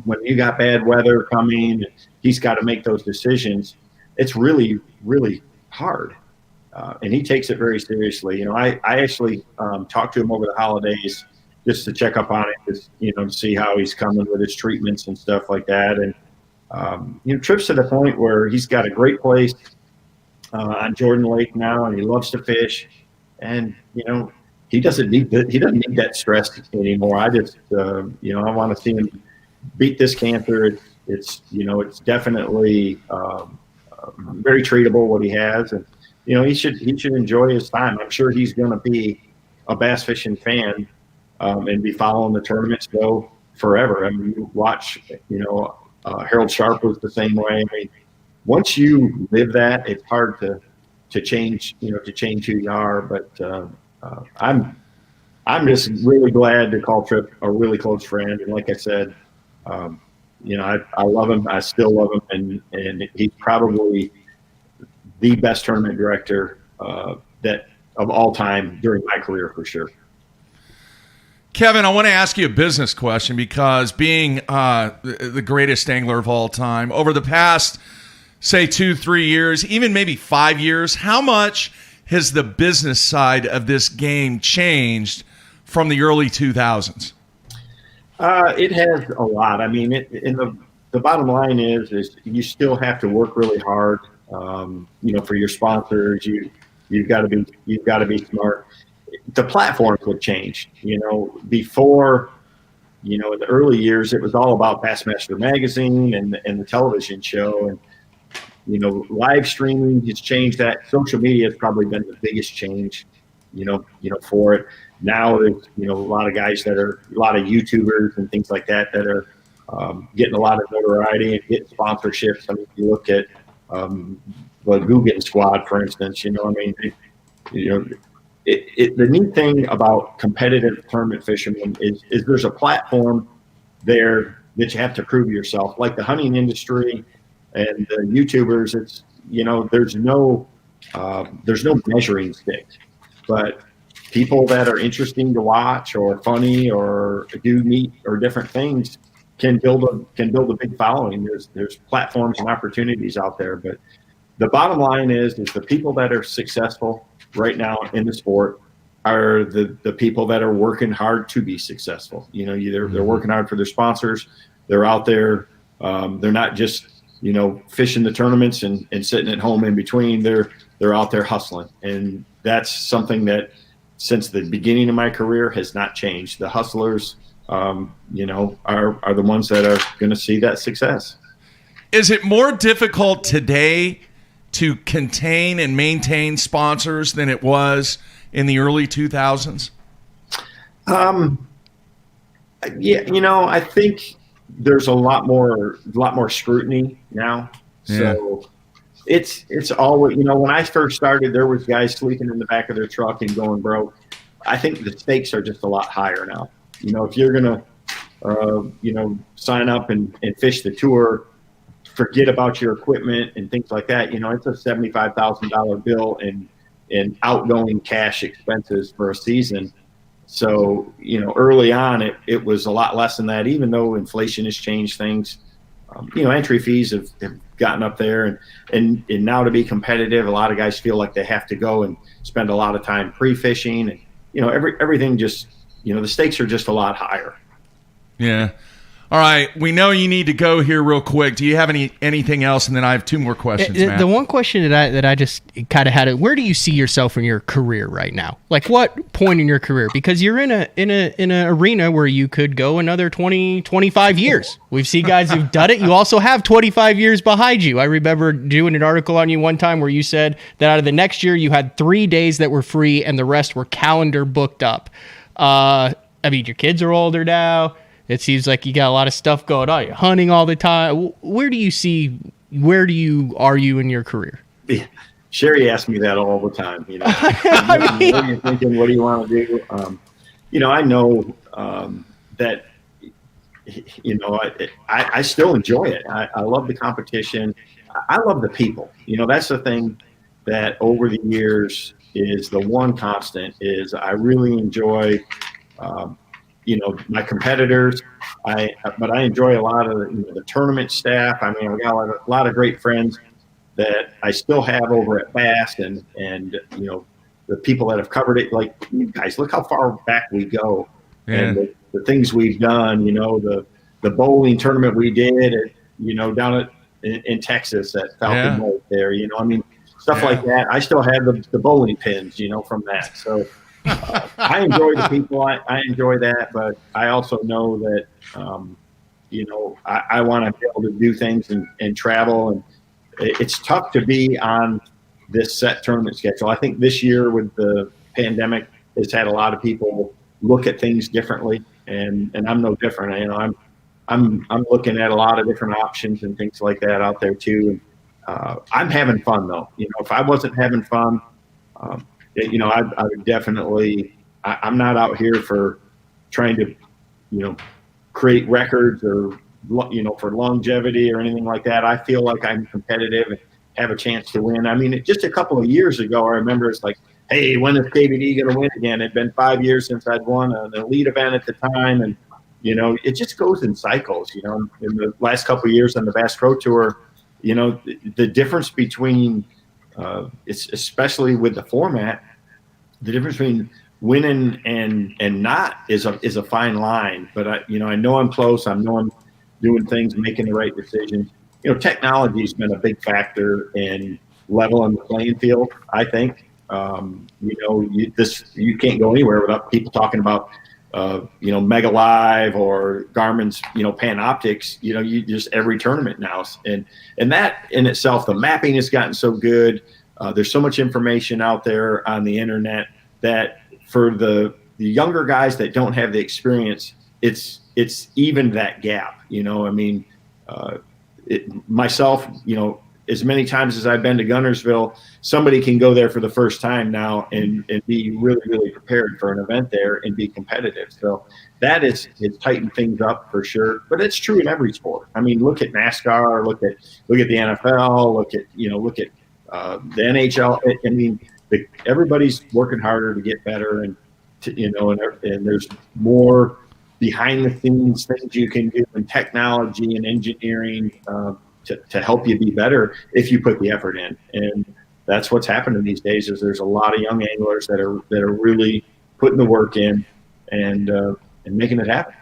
when you got bad weather coming, he's got to make those decisions. It's really, really hard. And he takes it very seriously. I actually talked to him over the holidays just to check up on it, just, to see how he's coming with his treatments and stuff like that. And, Trip's to the point where he's got a great place on Jordan Lake now, and he loves to fish. And, he doesn't need that stress anymore. I just, I want to see him beat this canter. It's definitely very treatable what he has. And, he should enjoy his time. I'm sure he's going to be a bass fishing fan and be following the tournaments go forever. I mean, you watch, Harold Sharp was the same way. I mean, once you live that, it's hard to change, to change who you are. But I'm just really glad to call Trip a really close friend. And like I said, I love him. I still love him, and he's probably the best tournament director that of all time during my career, for sure. Kevin, I want to ask you a business question, because being the greatest angler of all time, over the past, say, 2-3 years, even maybe 5 years, how much has the business side of this game changed from the early 2000s? It has a lot. I mean, the bottom line is you still have to work really hard. For your sponsors, you've got to be smart. The platforms have changed. Before, in the early years, it was all about Bassmaster Magazine and the television show, and live streaming has changed that. Social media has probably been the biggest change, for it. Now there's, a lot of guys a lot of YouTubers and things like that are getting a lot of notoriety and getting sponsorships. I mean, if you look at the Guggen Squad, for instance, the neat thing about competitive tournament fishermen is there's a platform there that you have to prove yourself. Like the hunting industry and the YouTubers, it's there's no measuring stick, but people that are interesting to watch or funny or do neat or different things can build a big following. There's platforms and opportunities out there, but the bottom line is the people that are successful right now in the sport are the people that are working hard to be successful. They're working hard for their sponsors. They're out there. They're not just fishing the tournaments and sitting at home in between. They're out there hustling, and that's something that since the beginning of my career has not changed. The hustlers, are the ones that are going to see that success. Is it more difficult today to contain and maintain sponsors than it was in the early 2000s? I think there's a lot more scrutiny now. Yeah. So it's always, when I first started, there was guys sleeping in the back of their truck and going broke. I think the stakes are just a lot higher now. If you're going to, sign up and fish the tour, forget about your equipment and things like that. It's a $75,000 bill and outgoing cash expenses for a season. So, early on, it was a lot less than that, even though inflation has changed things. Entry fees have gotten up there, and now to be competitive, a lot of guys feel like they have to go and spend a lot of time pre-fishing, and everything just the stakes are just a lot higher. Yeah. All right, we know you need to go here real quick. Do you have anything else? And then I have two more questions, Matt. The one question that I just kind of had, where do you see yourself in your career right now? Like what point in your career? Because you're in an arena where you could go another 20, 25 years. We've seen guys who've done it. You also have 25 years behind you. I remember doing an article on you one time where you said that out of the next year you had 3 days that were free and the rest were calendar booked up. Your kids are older now. It seems like you got a lot of stuff going on. You're hunting all the time. Where are you in your career? Yeah. Sherry asks me that all the time. What are you thinking? What do you want to do? I know that, I still enjoy it. I love the competition. I love the people. That's the thing that over the years is the one constant is I really enjoy my competitors, but I enjoy a lot of the tournament staff. I mean, I got a lot of great friends that I still have over at Bass, and the people that have covered it. Like, you guys, look how far back we go, and the things we've done. The bowling tournament we did at down in Texas at Falcon Lake there. Stuff like that. I still have the bowling pins, from that. So. I enjoy the people. I enjoy that, but I also know that, I want to be able to do things and travel. And it's tough to be on this set tournament schedule. I think this year with the pandemic has had a lot of people look at things differently, and I'm no different. I'm looking at a lot of different options and things like that out there too. I'm having fun though. If I wasn't having fun, I would definitely. I'm not out here for trying to, create records or for longevity or anything like that. I feel like I'm competitive and have a chance to win. I mean, just a couple of years ago, I remember it's like, hey, when is KBD going to win again? It'd been 5 years since I'd won an elite event at the time, and it just goes in cycles. In the last couple of years on the Bass Pro Tour, the difference between it's especially with the format. The difference between winning and not is a fine line. But I know I'm close. I know I'm doing things, making the right decisions. Technology has been a big factor in leveling the playing field, I think. You can't go anywhere without people talking about, Mega Live or Garmin's, Panoptics. You just every tournament now, and that in itself, the mapping has gotten so good. There's so much information out there on the internet that for the younger guys that don't have the experience, it's even that gap. Myself, as many times as I've been to Guntersville, somebody can go there for the first time now and be really, really prepared for an event there and be competitive. So that is tightened things up for sure. But it's true in every sport. Look at NASCAR, look at the NFL, look at the NHL. Everybody's working harder to get better, and there's more behind the scenes things you can do in technology and engineering to help you be better if you put the effort in. And that's what's happening these days is there's a lot of young anglers that are really putting the work in and making it happen.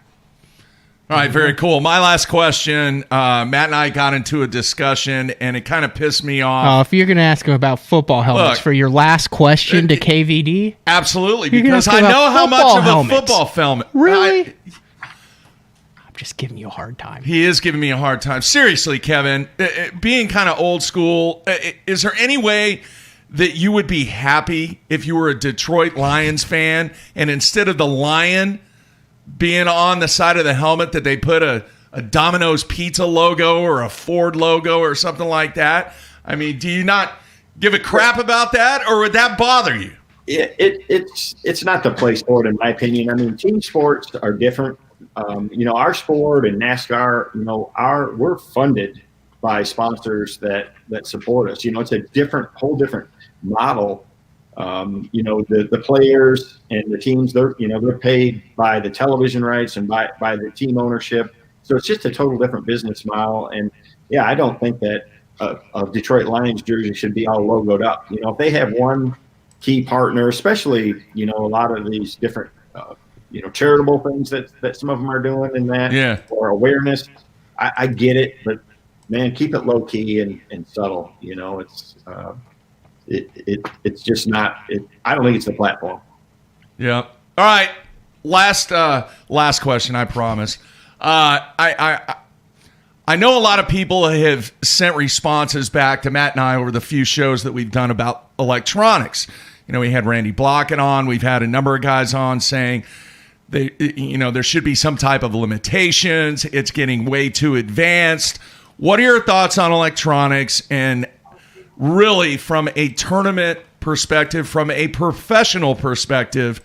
All right, very cool. My last question, Matt and I got into a discussion, and it kind of pissed me off. If you're going to ask him about football helmets for your last question to KVD? Absolutely, because I know how much of a football helmet. Really? I'm just giving you a hard time. He is giving me a hard time. Seriously, Kevin, being kind of old school, is there any way that you would be happy if you were a Detroit Lions fan, and instead of the lion being on the side of the helmet that they put a Domino's Pizza logo or a Ford logo or something like that? Do you not give a crap about that, or would that bother you? It's not the place for it, in my opinion. Team sports are different. Our sport and NASCAR, we're funded by sponsors that support us. It's a whole different model. The players and the teams, they're paid by the television rights and by the team ownership. So it's just a total different business model. And I don't think that a Detroit Lions jersey should be all logoed up. If they have one key partner, especially, a lot of these different, charitable things that some of them are doing in that or awareness, I get it, but man, keep it low key and subtle. It's just not. I don't think it's the platform. Yeah. All right. Last question. I promise. I know a lot of people have sent responses back to Matt and I over the few shows that we've done about electronics. We had Randy Blockett on. We've had a number of guys on saying there should be some type of limitations. It's getting way too advanced. What are your thoughts on electronics, and really from a tournament perspective, from a professional perspective,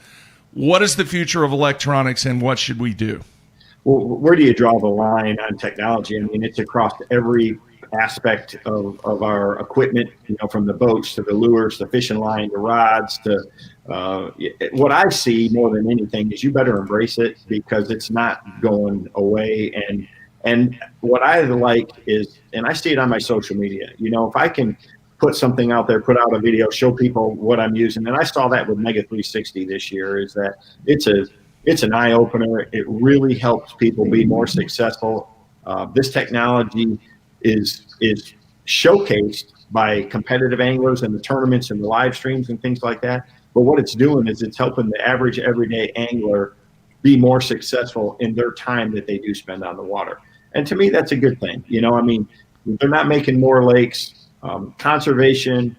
what is the future of electronics and what should we do? Well, where do you draw the line on technology? It's across every aspect of our equipment, from the boats to the lures, the fishing line, the rods, to what I see more than anything is you better embrace it because it's not going away. And what I like is, and I see it on my social media, if I can put something out there, put out a video, show people what I'm using. And I saw that with Mega 360 this year, is that it's an eye opener. It really helps people be more successful. This technology is showcased by competitive anglers and the tournaments and the live streams and things like that. But what it's doing is it's helping the average everyday angler be more successful in their time that they do spend on the water. And to me, that's a good thing. They're not making more lakes. Conservation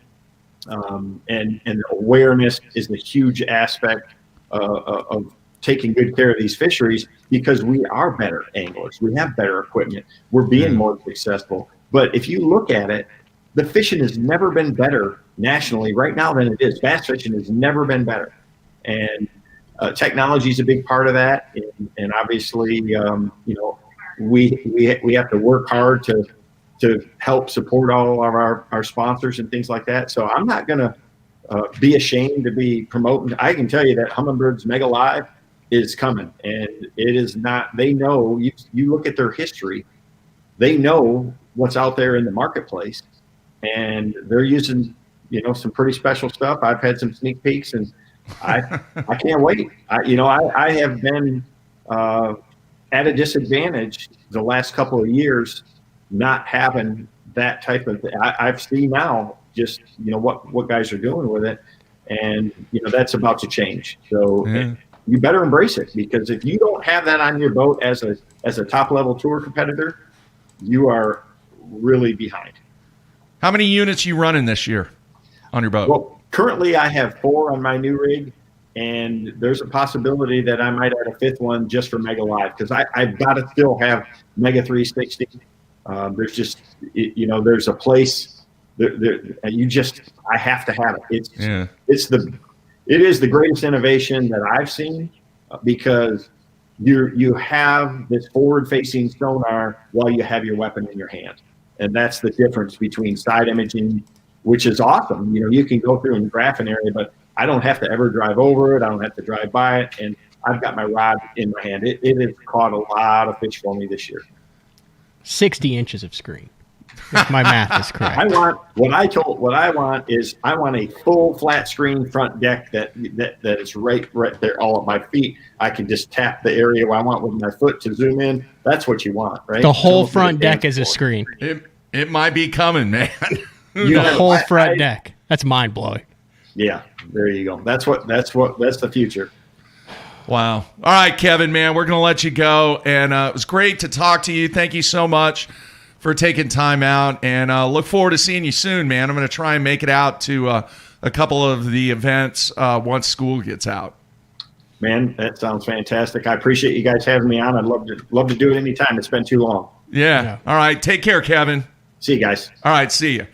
and awareness is a huge aspect of taking good care of these fisheries, because we are better anglers. We have better equipment. We're being more successful. But if you look at it, the fishing has never been better nationally right now than it is. Bass fishing has never been better. And technology is a big part of that. And obviously, we have to work hard to help support all of our sponsors and things like that. So I'm not going to be ashamed to be promoting. I can tell you that Hummingbird's Mega Live is coming, and it is not. They know. You look at their history, they know what's out there in the marketplace, and they're using some pretty special stuff. I've had some sneak peeks, and I can't wait. I have been at a disadvantage the last couple of years, not having that type of thing. I've seen now just what guys are doing with it, and that's about to change. So you better embrace it, because if you don't have that on your boat as a top level tour competitor, you are really behind. How many units you running this year on your boat? Well, currently I have 4 on my new rig, and there's a possibility that I might add a 5th one just for Mega Live, because I've got to still have Mega 360. There's just, there's a place I have to have it. It is the greatest innovation that I've seen, because you have this forward-facing sonar while you have your weapon in your hand. And that's the difference between side imaging, which is awesome. You can go through and graph an area, but I don't have to ever drive over it. I don't have to drive by it. And I've got my rod in my hand. It has caught a lot of fish for me this year. 60 inches of screen, if my math is correct. I want a full flat screen front deck that is right there, all at my feet. I can just tap the area where I want with my foot to zoom in. That's what you want, right? The whole front deck is a screen. It might be coming, man. The whole front deck. That's mind blowing. Yeah, there you go. That's the future. Wow. All right, Kevin, man, we're going to let you go. And it was great to talk to you. Thank you so much for taking time out. And look forward to seeing you soon, man. I'm going to try and make it out to a couple of the events once school gets out. Man, that sounds fantastic. I appreciate you guys having me on. I'd love to do it anytime. It's been too long. Yeah. All right. Take care, Kevin. See you guys. All right. See you.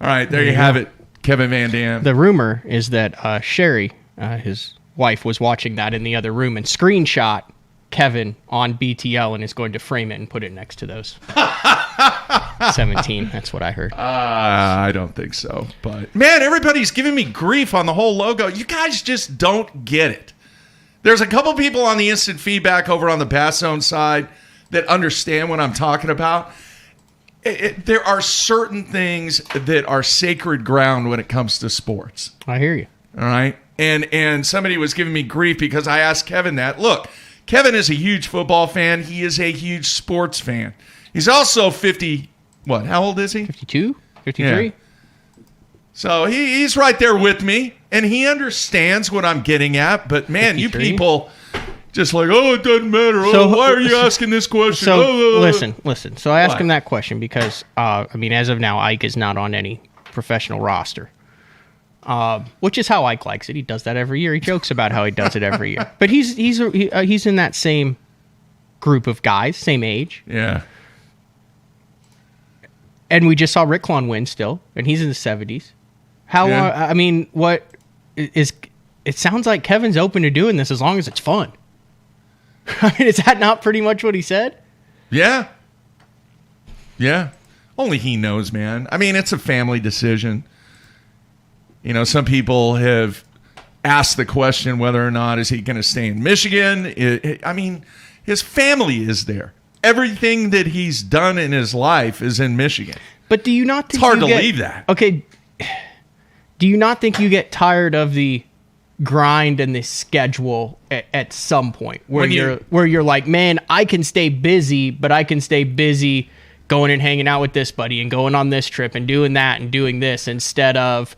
All right. There you have it. Kevin VanDam. The rumor is that Sherry, his wife, was watching that in the other room and screenshot Kevin on BTL and is going to frame it and put it next to those 17. That's what I heard. I don't think so. But, man, everybody's giving me grief on the whole logo. You guys just don't get it. There's a couple people on the instant feedback over on the Bass Zone side that understand what I'm talking about. There are certain things that are sacred ground when it comes to sports. I hear you. All right. And somebody was giving me grief because I asked Kevin that. Look, Kevin is a huge football fan. He is a huge sports fan. He's also 50. What? How old is he? 52? 53? Yeah. So he's right there with me, and he understands what I'm getting at. But, man, 53? You people just like, oh, it doesn't matter. Oh, why are you asking this question? So, listen. So I asked him that question because, as of now, Ike is not on any professional roster. Which is how Ike likes it. He does that every year. He jokes about how he does it every year. But he's in that same group of guys, same age. Yeah. And we just saw Rick Klon win still, and he's in the 70s. What is? It sounds like Kevin's open to doing this as long as it's fun. Is that not pretty much what he said? Yeah. Yeah. Only he knows, man. It's a family decision. Some people have asked the question whether or not is he going to stay in Michigan. His family is there. Everything that he's done in his life is in Michigan. But do you not think it's hard to leave that? Okay. Do you not think you get tired of the grind and the schedule at some point where you're like, man, I can stay busy, but I can stay busy going and hanging out with this buddy and going on this trip and doing that and doing this instead of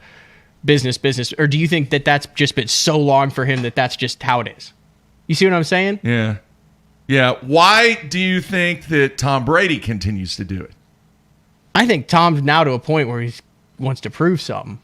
business? Or do you think that that's just been so long for him that that's just how it is? You see what I'm saying? Yeah. Yeah. Why do you think that Tom Brady continues to do it? I think Tom's now to a point where he wants to prove something.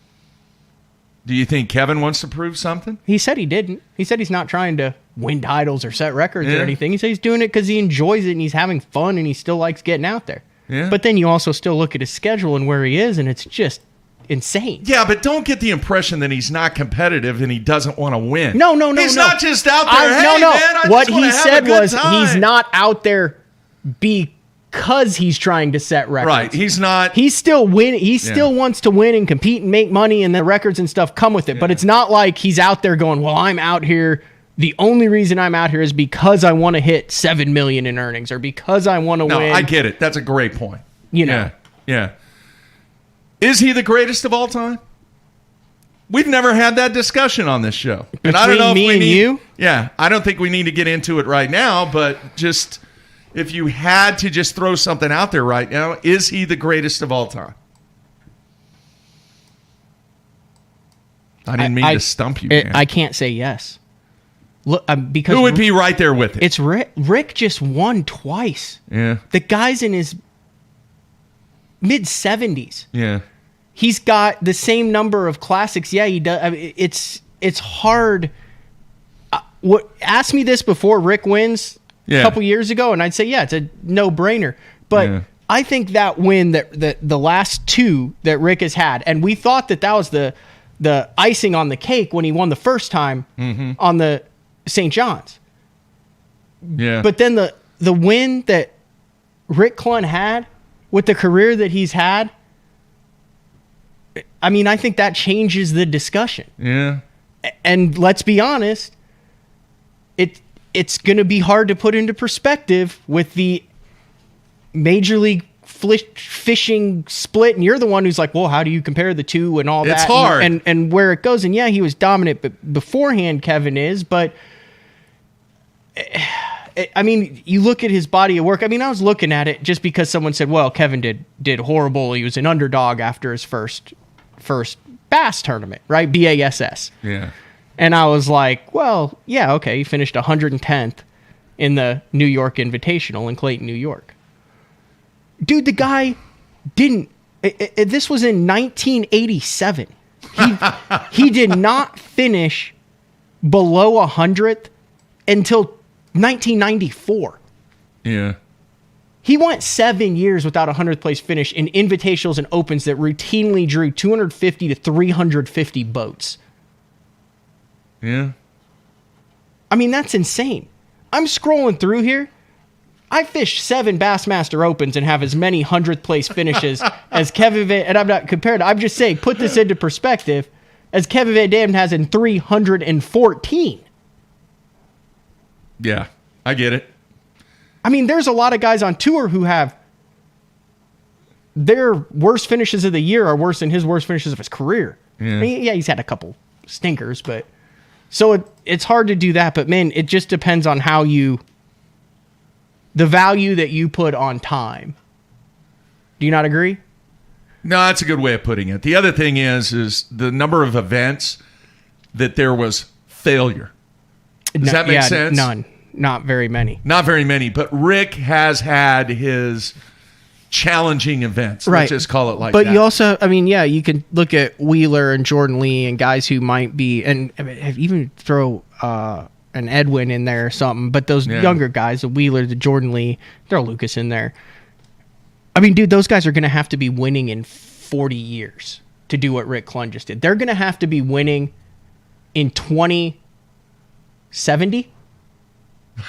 Do you think Kevin wants to prove something? He said he didn't. He said he's not trying to win titles or set records or anything. He said he's doing it because he enjoys it and he's having fun and he still likes getting out there. Yeah. But then you also still look at his schedule and where he is, and it's just insane. Yeah, but don't get the impression that he's not competitive and he doesn't want to win. No. He's not just out there. What he said was he's not out there because he's trying to set records. Right. He's not. He's still winning. He still wants to win and compete and make money, and the records and stuff come with it. Yeah. But it's not like he's out there going, well, I'm out here. The only reason I'm out here is because I want to hit $7 million in earnings or because I want to win. No, I get it. That's a great point. You know. Yeah. Is he the greatest of all time? we've never had that discussion on this show. And I don't know if me we and need, you? Yeah, I don't think we need to get into it right now, but just if you had to just throw something out there right now, is he the greatest of all time? I didn't mean to stump you, man. I can't say yes. Look, because who would be right there with it? It's Rick. Rick just won twice. Yeah. The guy's in his mid-70s. Yeah. He's got the same number of classics. Yeah, he does. I mean, it's hard. Ask me this before Rick wins a couple years ago, and I'd say, yeah, it's a no-brainer. But I think that win, that the last two that Rick has had, and we thought that was the icing on the cake when he won the first time on the St. John's. Yeah. But then the win that Rick Clunn had with the career that he's had, I mean, I think that changes the discussion. Yeah. And let's be honest, it's going to be hard to put into perspective with the Major League fishing split, and you're the one who's like, well, how do you compare the two and all that? It's hard. And where it goes. And yeah, he was dominant beforehand, Kevin is, but I mean, you look at his body of work. I mean, I was looking at it just because someone said, well, Kevin did horrible. He was an underdog after his first bass tournament, right? BASS. Yeah. And I was like, well, yeah, okay. He finished 110th in the New York Invitational in Clayton, New York. Dude, the guy didn't. This was in 1987. He did not finish below 100th until 1994. Yeah. He went 7 years without a 100th place finish in invitationals and opens that routinely drew 250 to 350 boats. Yeah. I mean, that's insane. I'm scrolling through here. I fished 7 Bassmaster Opens and have as many 100th place finishes as Kevin Van, and I'm not compared. I'm just saying, put this into perspective, as Kevin Van Dam has in 314. Yeah, I get it. I mean, there's a lot of guys on tour who have their worst finishes of the year are worse than his worst finishes of his career. Yeah, I mean, yeah, he's had a couple stinkers, but so it's hard to do that. But man, it just depends on how the value that you put on time. Do you not agree? No, that's a good way of putting it. The other thing is the number of events that there was failure. Does that make sense? None. Not very many. Not very many. But Rick has had his challenging events. Right. Let's just call it like but that. You also, I mean, yeah, you can look at Wheeler and Jordan Lee and guys who might be, and I mean, even throw an Edwin in there or something. But those younger guys, the Wheeler, the Jordan Lee, throw Lucas in there. I mean, dude, those guys are going to have to be winning in 40 years to do what Rick Clunn just did. They're going to have to be winning in 2070,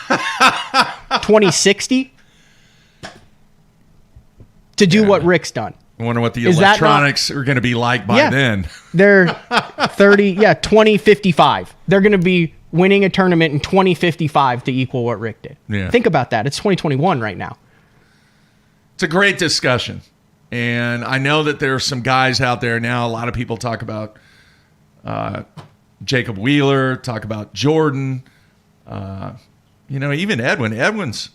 2060 to do what Rick's done. I wonder what the electronics are going to be like by then. They're 2055. They're going to be winning a tournament in 2055 to equal what Rick did. Yeah. Think about that. It's 2021 right now. It's a great discussion. And I know that there are some guys out there now. A lot of people talk about Jacob Wheeler, talk about Jordan. Even Edwin. Edwin's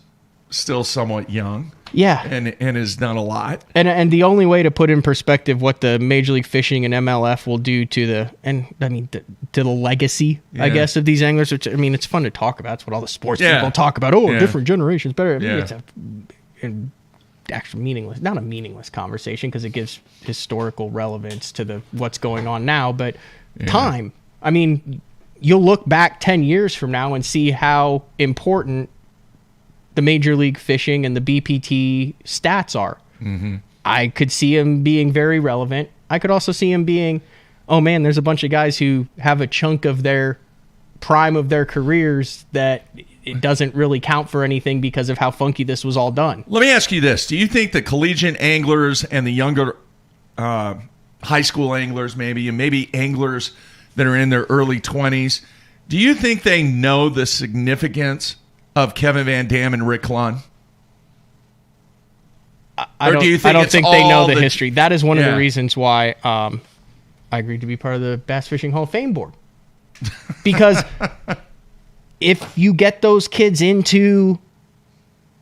still somewhat young. Yeah. And has done a lot. And the only way to put in perspective what the Major League Fishing and MLF will do to the legacy, I guess, of these anglers, which, I mean, it's fun to talk about. It's what all the sports people talk about. Oh, different generations, better. I mean, it's actually meaningless. Not a meaningless conversation because it gives historical relevance to what's going on now, but time. I mean, you'll look back 10 years from now and see how important the Major League Fishing and the BPT stats are. Mm-hmm. I could see him being very relevant. I could also see him being, oh man, there's a bunch of guys who have a chunk of their prime of their careers that it doesn't really count for anything because of how funky this was all done. Let me ask you this. Do you think the collegiate anglers and the younger high school anglers maybe, and maybe anglers that are in their early 20s, do you think they know the significance of Kevin Van Dam and Rick Clunn? I don't think they know the history. That is one of the reasons why I agreed to be part of the Bass Fishing Hall of Fame board. Because if you get those kids into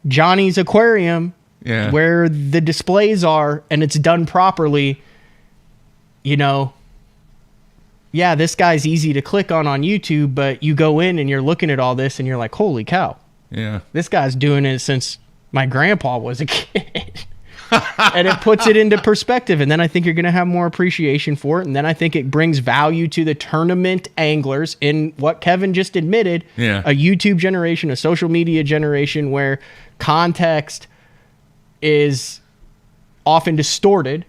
Johnny's aquarium, where the displays are, and it's done properly, you know, yeah, this guy's easy to click on YouTube, but you go in and you're looking at all this and you're like, holy cow. Yeah. This guy's doing it since my grandpa was a kid. And it puts it into perspective. And then I think you're going to have more appreciation for it. And then I think it brings value to the tournament anglers in what Kevin just admitted, a YouTube generation, a social media generation where context is often distorted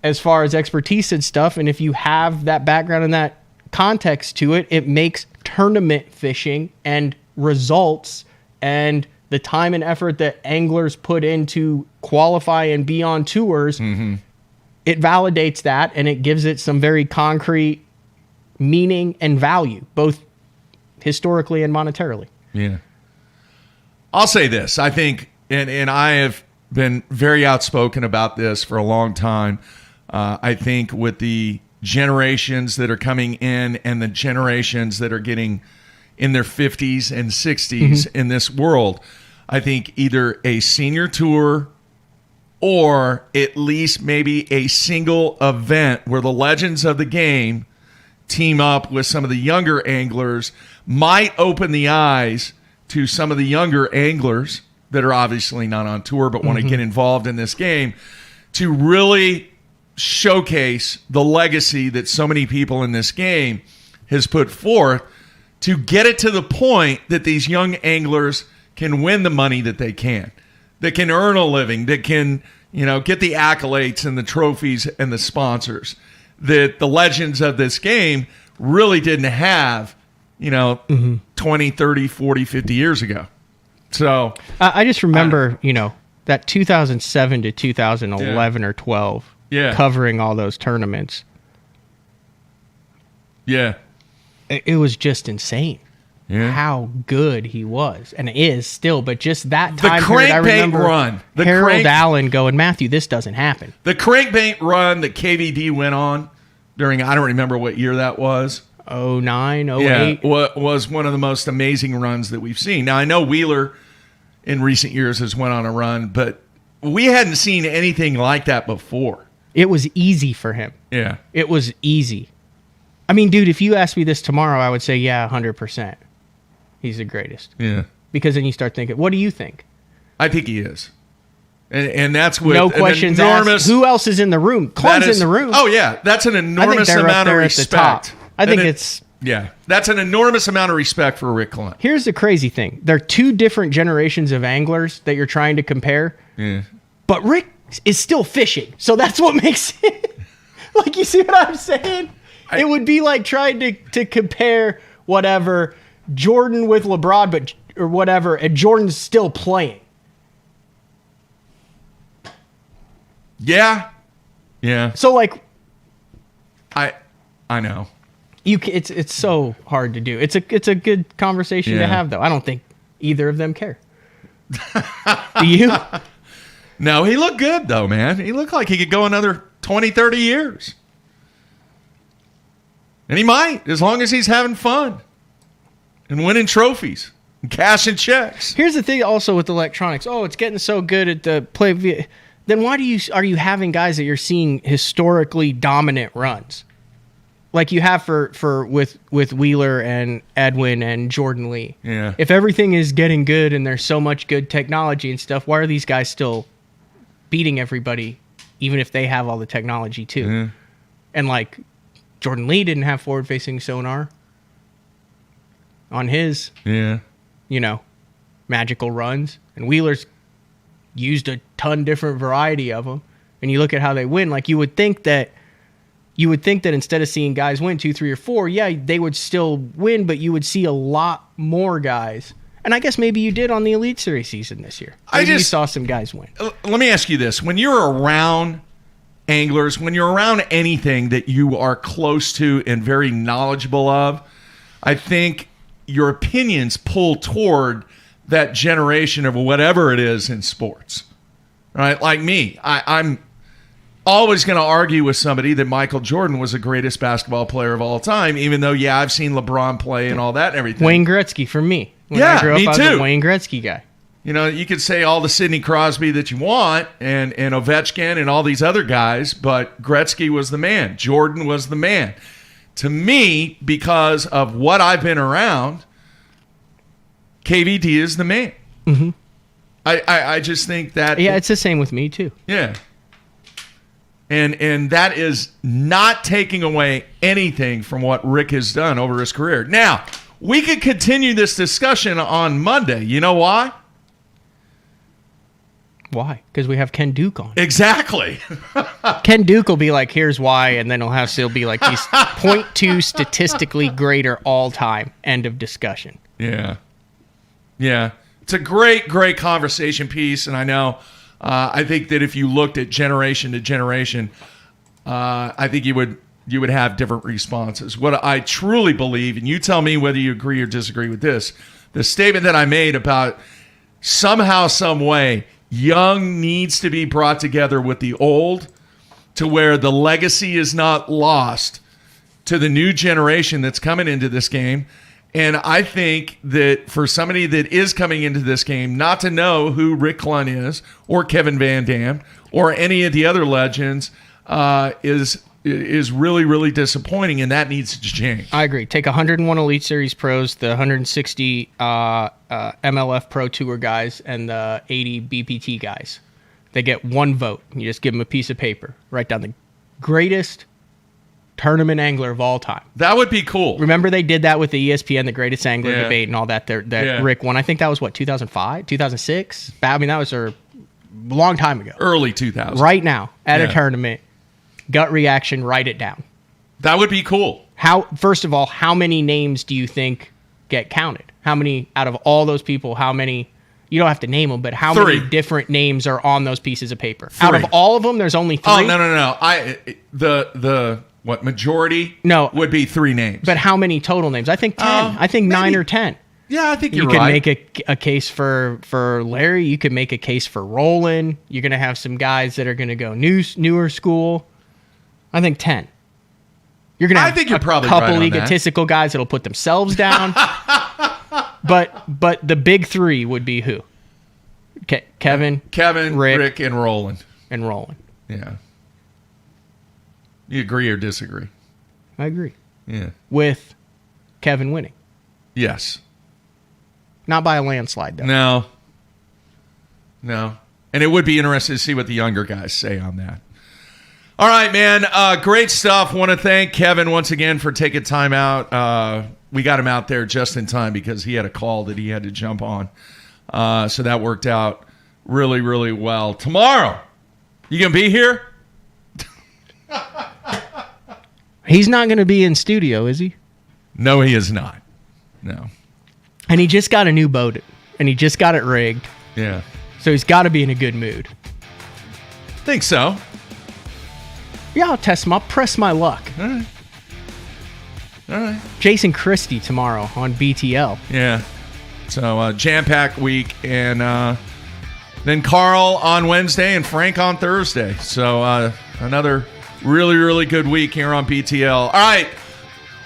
as far as expertise and stuff. And if you have that background and that context to it, it makes tournament fishing and results and the time and effort that anglers put into qualify and be on tours, it validates that and it gives it some very concrete meaning and value, both historically and monetarily. Yeah. I'll say this. I think, and I have been very outspoken about this for a long time. I think with the generations that are coming in and the generations that are getting in their 50s and 60s in this world, I think either a senior tour or at least maybe a single event where the legends of the game team up with some of the younger anglers might open the eyes to some of the younger anglers that are obviously not on tour but want to get involved in this game to really showcase the legacy that so many people in this game has put forth to get it to the point that these young anglers can win the money that they can earn a living, that can, you know, get the accolades and the trophies and the sponsors that the legends of this game really didn't have, you know, 20, 30, 40, 50 years ago. So I just remember, you know, that 2007 to 2011 or 12 covering all those tournaments. Yeah. It was just insane how good he was and is still. But just that time period, I remember run. Harold Allen going, Matthew, this doesn't happen. The crankbait run that KVD went on during, I don't remember what year that was. 09, 08. Was one of the most amazing runs that we've seen. Now, I know Wheeler in recent years has went on a run, but we hadn't seen anything like that before. It was easy for him. Yeah. It was easy. I mean, dude, if you asked me this tomorrow, I would say, yeah, 100%. He's the greatest. Yeah. Because then you start thinking, what do you think? I think he is. And that's with no questions asked. Who else is in the room? Clun's in the room. Oh, yeah. That's an enormous amount of respect. I think it's... Yeah. That's an enormous amount of respect for Rick Clun. Here's the crazy thing. They're two different generations of anglers that you're trying to compare. Yeah. But Rick is still fishing. So that's what makes it... Like, you see what I'm saying? It would be like trying to compare whatever Jordan with LeBron, but or whatever, and Jordan's still playing. Yeah. Yeah. So like, I know. It's so hard to do. It's a good conversation to have though. I don't think either of them care. Do you? No, he looked good though, man. He looked like he could go another 20, 30 years. And he might, as long as he's having fun and winning trophies and cashing checks. Here's the thing also with electronics. Oh, it's getting so good at the play. Then why are you having guys that you're seeing historically dominant runs? Like you have with Wheeler and Edwin and Jordan Lee. Yeah. If everything is getting good and there's so much good technology and stuff, why are these guys still beating everybody, even if they have all the technology too? Yeah. And like Jordan Lee didn't have forward-facing sonar on his, magical runs, and Wheeler's used a ton different variety of them. And you look at how they win, like you would think that instead of seeing guys win 2, 3, or 4, they would still win, but you would see a lot more guys. And I guess maybe you did on the Elite Series season this year. Maybe you saw some guys win. Let me ask you this. When you're around anglers, when you're around anything that you are close to and very knowledgeable of, I think your opinions pull toward that generation of whatever it is in sports. Right? Like me, I'm always going to argue with somebody that Michael Jordan was the greatest basketball player of all time, even though, yeah, I've seen LeBron play and all that and everything. Wayne Gretzky for me. When Yeah, I grew up, me I was too. a Wayne Gretzky guy. You know, you could say all the Sidney Crosby that you want and Ovechkin and all these other guys, but Gretzky was the man. Jordan was the man. To me, because of what I've been around, KVD is the man. Mm-hmm. I just think that... Yeah, it's the same with me, too. Yeah. And that is not taking away anything from what Rick has done over his career. Now, we could continue this discussion on Monday. You know why? Why? Because we have Ken Duke on. Exactly. Ken Duke will be like, here's why, and then he'll be like, he's 0.2 statistically greater all time. End of discussion. Yeah. Yeah. It's a great, great conversation piece, and I know, I think that if you looked at generation to generation, I think you would have different responses. What I truly believe, and you tell me whether you agree or disagree with this, the statement that I made about somehow, some way, young needs to be brought together with the old to where the legacy is not lost to the new generation that's coming into this game. And I think that for somebody that is coming into this game, not to know who Rick Clunn is or Kevin VanDam or any of the other legends is really, really disappointing, and that needs to change. I agree. Take 101 Elite Series pros, the 160 MLF Pro Tour guys, and the 80 BPT guys. They get one vote. You just give them a piece of paper. Write down the greatest tournament angler of all time. That would be cool. Remember they did that with the ESPN, the greatest angler debate and all that Yeah. Rick won. I think that was, 2005, 2006? I mean, that was a long time ago. Early 2000s. Right now, at a tournament, gut reaction, write it down. That would be cool. First of all, how many names do you think get counted? How many, out of all those people, how many, you don't have to name them, but how many different names are on those pieces of paper? 3. Out of all of them, there's only 3? Oh, no. The majority would be 3 names. But how many total names? I think 10. I think maybe 9 or 10. Yeah, I think you you're could right. make a case for Larry. You could make a case for Roland. You're going to have some guys that are going to go newer school. I think 10. You're going to have you're probably a couple right on egotistical guys that'll put themselves down. but the big 3 would be who? Kevin, Rick, and Roland. Yeah. You agree or disagree? I agree. Yeah. With Kevin winning. Yes. Not by a landslide, though. No. And it would be interesting to see what the younger guys say on that. All right, man. Great stuff. Want to thank Kevin once again for taking time out. We got him out there just in time because he had a call that he had to jump on. So that worked out really, really well. Tomorrow, you going to be here? He's not going to be in studio, is he? No, he is not. No. And he just got a new boat, and he just got it rigged. Yeah. So he's got to be in a good mood. Think so. Yeah, I'll test him. I'll press my luck. All right. Jason Christie tomorrow on BTL. Yeah. So jam-packed week, and then Carl on Wednesday and Frank on Thursday. So another really, really good week here on BTL. All right.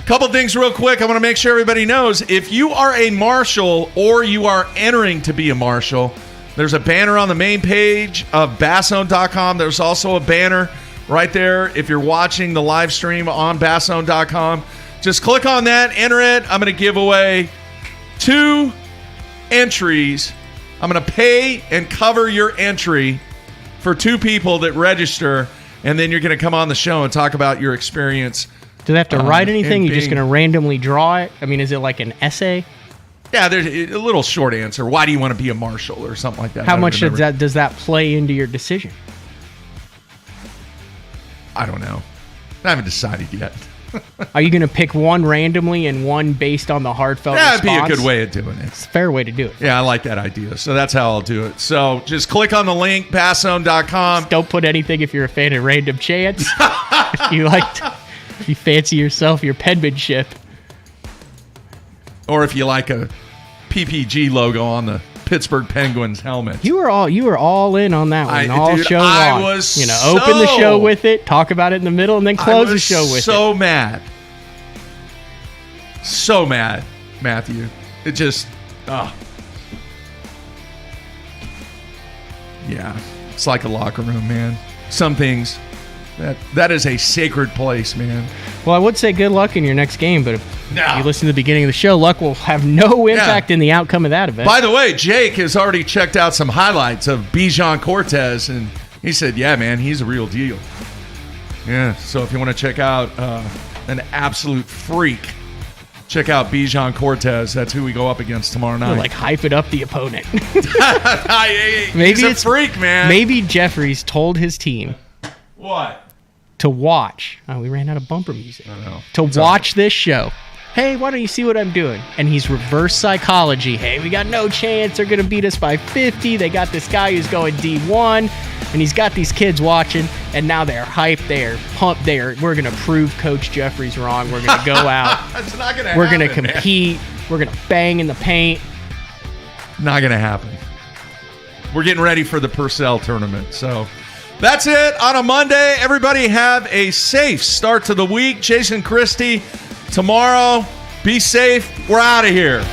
Couple things real quick. I want to make sure everybody knows, if you are a marshal or you are entering to be a marshal, there's a banner on the main page of basson.com. There's also a banner right there if you're watching the live stream on basson.com. Just click on that, enter it. I'm going to give away 2 entries. I'm going to pay and cover your entry for 2 people that register, and then you're going to come on the show and talk about your experience. Do they have to write anything? You're just going to randomly draw it? I mean, is it like an essay? Yeah, there's a little short answer. Why do you want to be a marshal or something like that? How much does that play into your decision? I don't know. I haven't decided yet. Are you going to pick one randomly and one based on the heartfelt response? That'd be a good way of doing it. It's a fair way to do it. Yeah, I like that idea. So that's how I'll do it. So just click on the link, basson.com. Don't put anything if you're a fan of Random Chance. If you fancy yourself your penmanship. Or if you like a PPG logo on the Pittsburgh Penguins helmet. You were all in on that one all dude, show I long. was open the show with it, talk about it in the middle, and then close the show with it. So mad. So mad, Matthew. It just, yeah, it's like a locker room, man. Some things, that is a sacred place, man. Well, I would say good luck in your next game, but if you listen to the beginning of the show, luck will have no impact in the outcome of that event. By the way, Jake has already checked out some highlights of Bijan Cortez, and he said, yeah, man, he's a real deal. Yeah, so if you want to check out an absolute freak, check out Bijan Cortez. That's who we go up against tomorrow night. Like, hype it up the opponent. Maybe he's a freak, man. Maybe Jeffries told his team. What? To watch. Oh, we ran out of bumper music. I know. To watch this show. Hey, why don't you see what I'm doing? And he's reverse psychology. Hey, we got no chance. They're going to beat us by 50. They got this guy who's going D1. And he's got these kids watching. And now they're hyped. They're pumped. We're going to prove Coach Jeffries wrong. We're going to go out. It's not going to happen. We're going to compete. Man. We're going to bang in the paint. Not going to happen. We're getting ready for the Purcell tournament. So that's it on a Monday. Everybody have a safe start to the week. Jason Christie, tomorrow. Be safe. We're out of here.